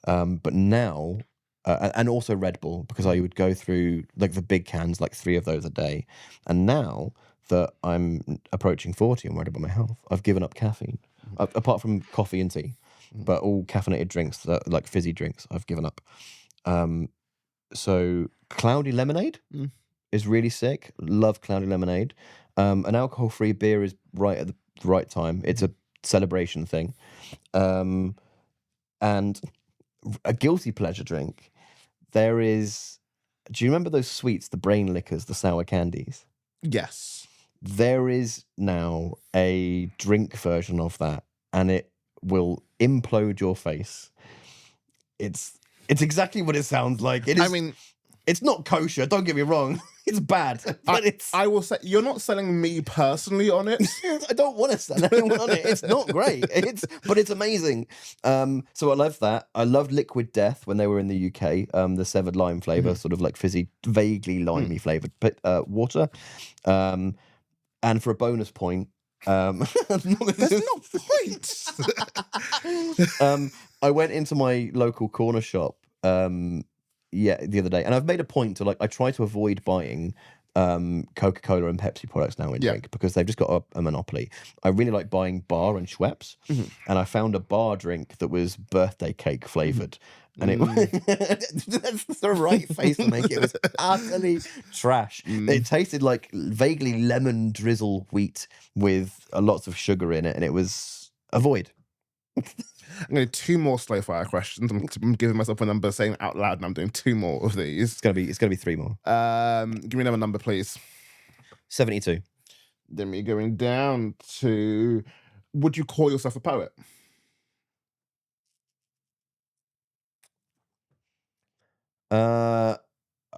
But now, and also Red Bull, because I would go through like the big cans, like 3 of those a day. And now that I'm approaching 40 and worried about my health, I've given up caffeine, apart from coffee and tea, but all caffeinated drinks, like fizzy drinks, I've given up. So Cloudy Lemonade is really sick. Love Cloudy Lemonade. An alcohol-free beer is right at the right time. It's a celebration thing. And a guilty pleasure drink, there is... Do you remember those sweets, the brain liquors, the sour candies? Yes. There is now a drink version of that, and it will implode your face. It's exactly what it sounds like. It is. I mean, it's not kosher. Don't get me wrong. It's bad, but I will say you're not selling me personally on it. I don't want to sell anyone on it. It's not great. But it's amazing. So I love that. I loved Liquid Death when they were in the UK. The severed lime flavor, sort of like fizzy, vaguely limey flavored water. And for a bonus point, There's no point. I went into my local corner shop the other day, and I've made a point to I try to avoid buying Coca-Cola and Pepsi products now in drink because they've just got a monopoly. I really like buying bar and Schweppes, and I found a bar drink that was birthday cake flavored. And it that's the right face to make it. It was utterly trash. It tasted like vaguely lemon drizzle wheat with lots of sugar in it, and it was avoid. I'm going to do 2 more slow fire questions. I'm giving myself a number, saying out loud, and I'm doing 2 more of these. It's gonna be 3 more. Give me another number, please. 72. Then we're going down to: would you call yourself a poet?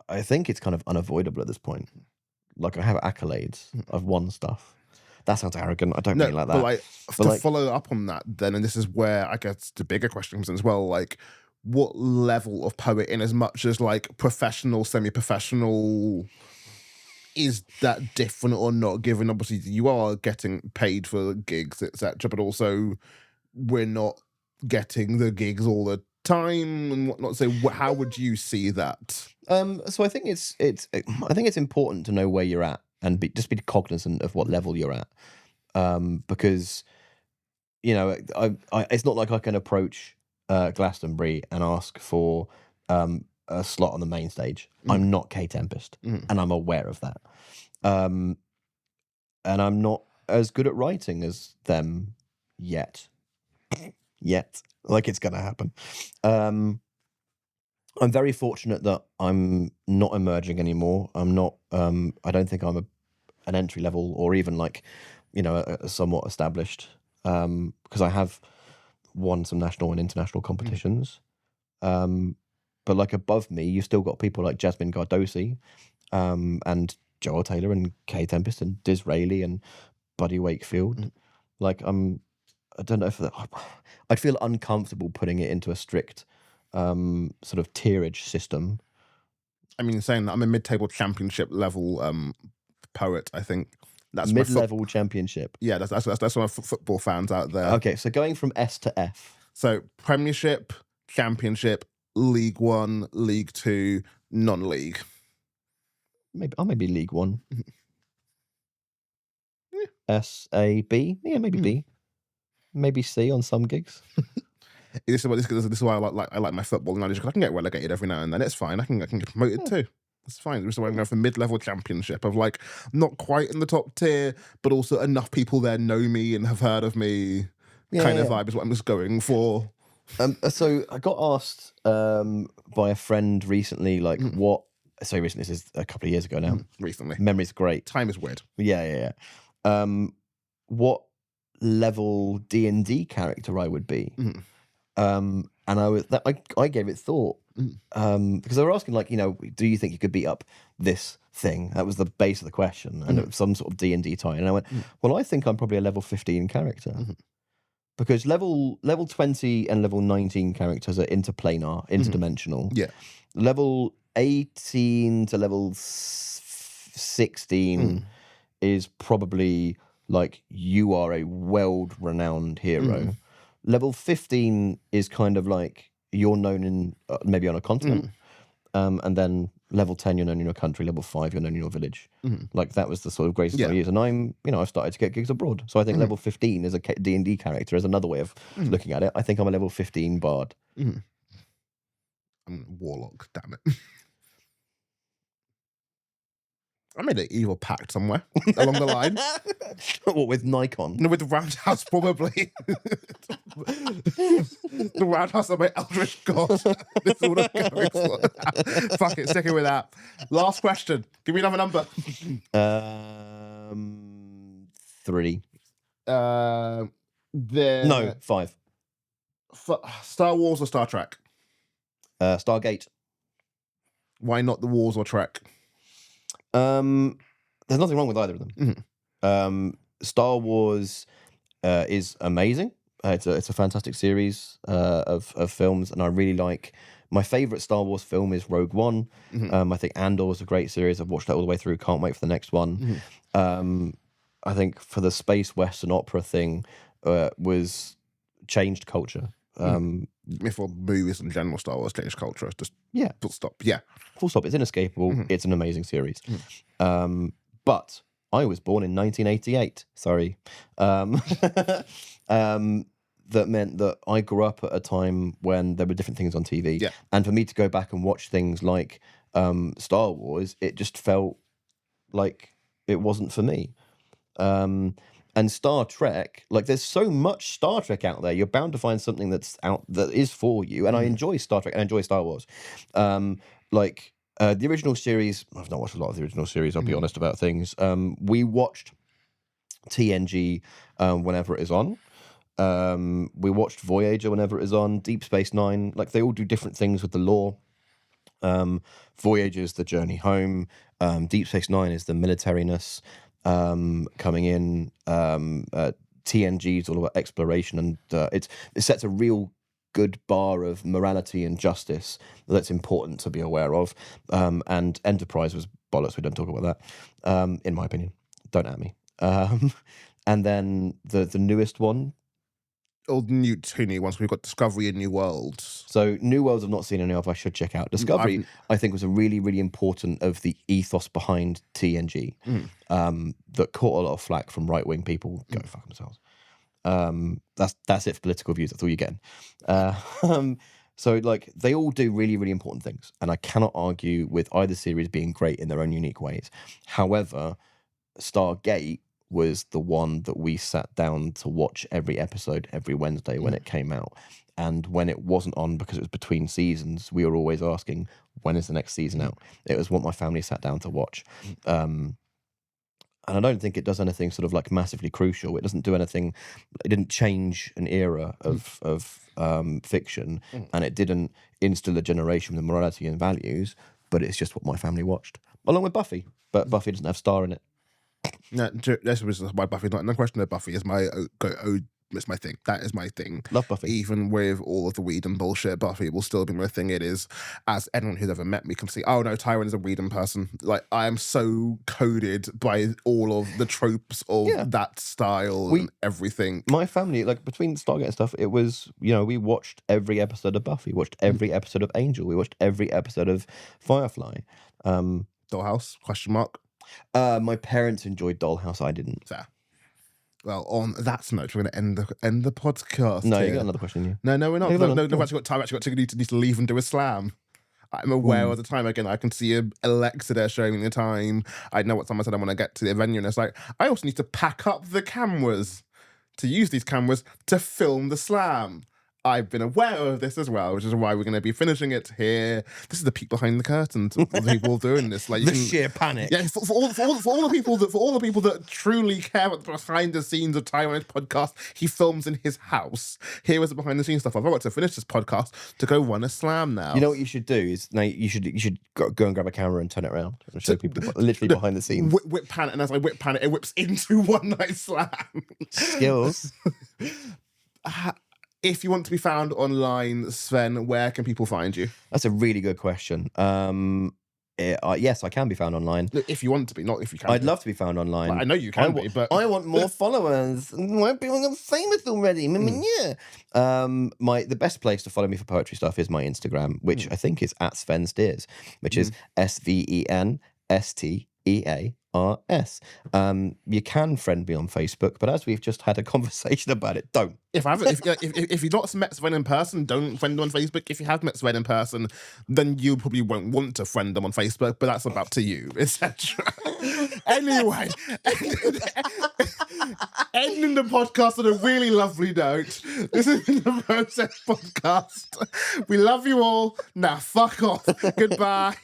I think it's kind of unavoidable at this point. Like, I have accolades. I've won stuff. That sounds arrogant. I don't mean like that. But to follow up on that, then, and this is where I guess the bigger question comes in as well, like, what level of poet, in as much as like professional, semi-professional, is that different or not? Given obviously you are getting paid for gigs, etc., but also we're not getting the gigs all the time and whatnot. So how would you see that? So I think it's important to know where you're at and just be cognizant of what level you're at, because it's not like I can approach Glastonbury and ask for a slot on the main stage. I'm not K Tempest, and I'm aware of that, and I'm not as good at writing as them yet. Like, it's gonna happen. I'm very fortunate that I'm not emerging anymore. I'm not. I don't think I'm an entry level or even a somewhat established. Because I have won some national and international competitions. But like above me, you've still got people like Jasmine Gardosi, and Joel Taylor and Kay Tempest and Disraeli and Buddy Wakefield. I don't know if I'd feel uncomfortable putting it into a strict sort of tierage system. I mean, saying that I'm a mid-table championship level poet, I think that's mid-level championship. Yeah, that's one of football fans out there. Okay, so going from S to F. So Premiership, Championship, League One, League Two, non-league. Maybe League One. S-A-B? Yeah, maybe B. Maybe C on some gigs. This is why I like my football knowledge, because I can get relegated every now and then. It's fine. I can get promoted too. It's fine. This is why I'm going for mid-level championship of like not quite in the top tier, but also enough people there know me and have heard of me. Vibe is what I'm just going for. So I got asked by a friend recently, what? So recently, this is a couple of years ago now. Recently, memory's great. Time is weird. Yeah. What level D&D character I would be? And I gave it thought, because they were asking do you think you could beat up this thing? That was the base of the question, and it was some sort of D&D tie. And I went, well, I think I'm probably a level 15 character. Because level 20 and level 19 characters are interplanar, interdimensional. Yeah. Level 18 to level 16 is probably like you are a world-renowned hero. Level 15 is kind of like you're known in maybe on a continent. And then level 10, you're known in your country. Level 5, you're known in your village. Like, that was the sort of greatest I used. And I've started to get gigs abroad. So I think level 15 as a D&D character is another way of looking at it. I think I'm a level 15 bard. I'm a warlock, damn it. I made an evil pact somewhere along the line. What, with Nikon? No, with the Roundhouse, probably. The Roundhouse of my eldritch god. This is what I'm going for. Fuck it, sticking with that. Last question. Give me another number. 3. No, 5. Star Wars or Star Trek? Stargate. Why not the Wars or Trek? There's nothing wrong with either of them. Mm-hmm. Star Wars is amazing. It's a fantastic series of films, and I really like. My favorite Star Wars film is Rogue One. Mm-hmm. I think Andor is a great series. I've watched that all the way through. Can't wait for the next one. Mm-hmm. I think for the space western opera thing was changed culture. For movies in general, Star Wars changed culture. Just full stop. Yeah, full stop. It's inescapable. Mm-hmm. It's an amazing series. But I was born in 1988. Sorry. That meant that I grew up at a time when there were different things on TV. Yeah. And for me to go back and watch things like Star Wars, it just felt like it wasn't for me. And Star Trek, like there's so much Star Trek out there, you're bound to find something that's out that is for you. And I enjoy Star Trek and I enjoy Star Wars. The original series, I've not watched a lot of the original series, I'll be honest about things. We watched TNG whenever it is on. We watched Voyager whenever it is on. Deep Space Nine, like they all do different things with the lore. Voyager's the journey home. Deep Space Nine is the militariness coming in. TNG is all about exploration, and it sets a real good bar of morality and justice that's important to be aware of. And Enterprise was bollocks. We don't talk about that, in my opinion. Don't at me. And then the newest one. Old new two new ones. We've got Discovery and New Worlds. So New Worlds I've not seen any of. I should check out. Discovery, I think, was a really, really important of the ethos behind TNG. That caught a lot of flack from right-wing people. Go fuck themselves. That's it for political views. That's all you're getting. So like they all do really, really important things, and I cannot argue with either series being great in their own unique ways. However, Stargate was the one that we sat down to watch every episode every Wednesday when it came out. And when it wasn't on because it was between seasons, we were always asking, when is the next season out? It was what my family sat down to watch. And I don't think it does anything sort of like massively crucial. It doesn't do anything. It didn't change an era of fiction, and it didn't instill a generation with morality and values, but it's just what my family watched. Along with Buffy. But Buffy doesn't have Star in it. No, that's why Buffy's not in the question. Of Buffy is my it's my thing. That is my thing. Love Buffy. Even with all of the Whedon bullshit, Buffy will still be my thing. It is, as anyone who's ever met me can see, oh no, Tyrone is a Whedon person. Like, I am so coded by all of the tropes of that style and everything. My family, like between Stargate and stuff, it was, we watched every episode of Buffy, watched every episode of Angel, we watched every episode of Firefly. Dollhouse, question mark. My parents enjoyed Dollhouse, I didn't. Fair. Well, on that note, we're going to end the podcast. No, here. you got another question, you? No, we're not. No, I've actually got time. I've actually got need to leave and do a slam. I'm aware of the time. Again, I can see Alexa there showing me the time. I know what time I said I want to get to the venue, and it's like, I also need to pack up the cameras to use these cameras to film the slam. I've been aware of this as well, which is why we're going to be finishing it here. This is the peek behind the curtains of the people doing this. Like sheer panic. Yeah, for all the people that truly care about the behind the scenes of Tyrone's podcast, he films in his house. Here is the behind the scenes stuff. I've got to finish this podcast to go run a slam now. You know what you should do is you should go and grab a camera and turn it around and show people literally behind the scenes. Whip pan it, and as I whip pan it, it whips into One Night Slam. Skills. If you want to be found online, Sven, where can people find you? That's a really good question. Yes, I can be found online. If you want to be, not if you can. I'd love to be found online. Well, I know you can be, but I want more followers. Why people are famous already? Yeah. The best place to follow me for poetry stuff is my Instagram, which I think is @Sven Stears, which is SvenStears. You can friend me on Facebook, but as we've just had a conversation about it, don't. If you've not met Sven in person, don't friend them on Facebook. If you have met Sven in person, then you probably won't want to friend them on Facebook, but that's up to you, etc. Anyway, ending the podcast on a really lovely note. This has been the Process Podcast. We love you all. Now fuck off. Goodbye.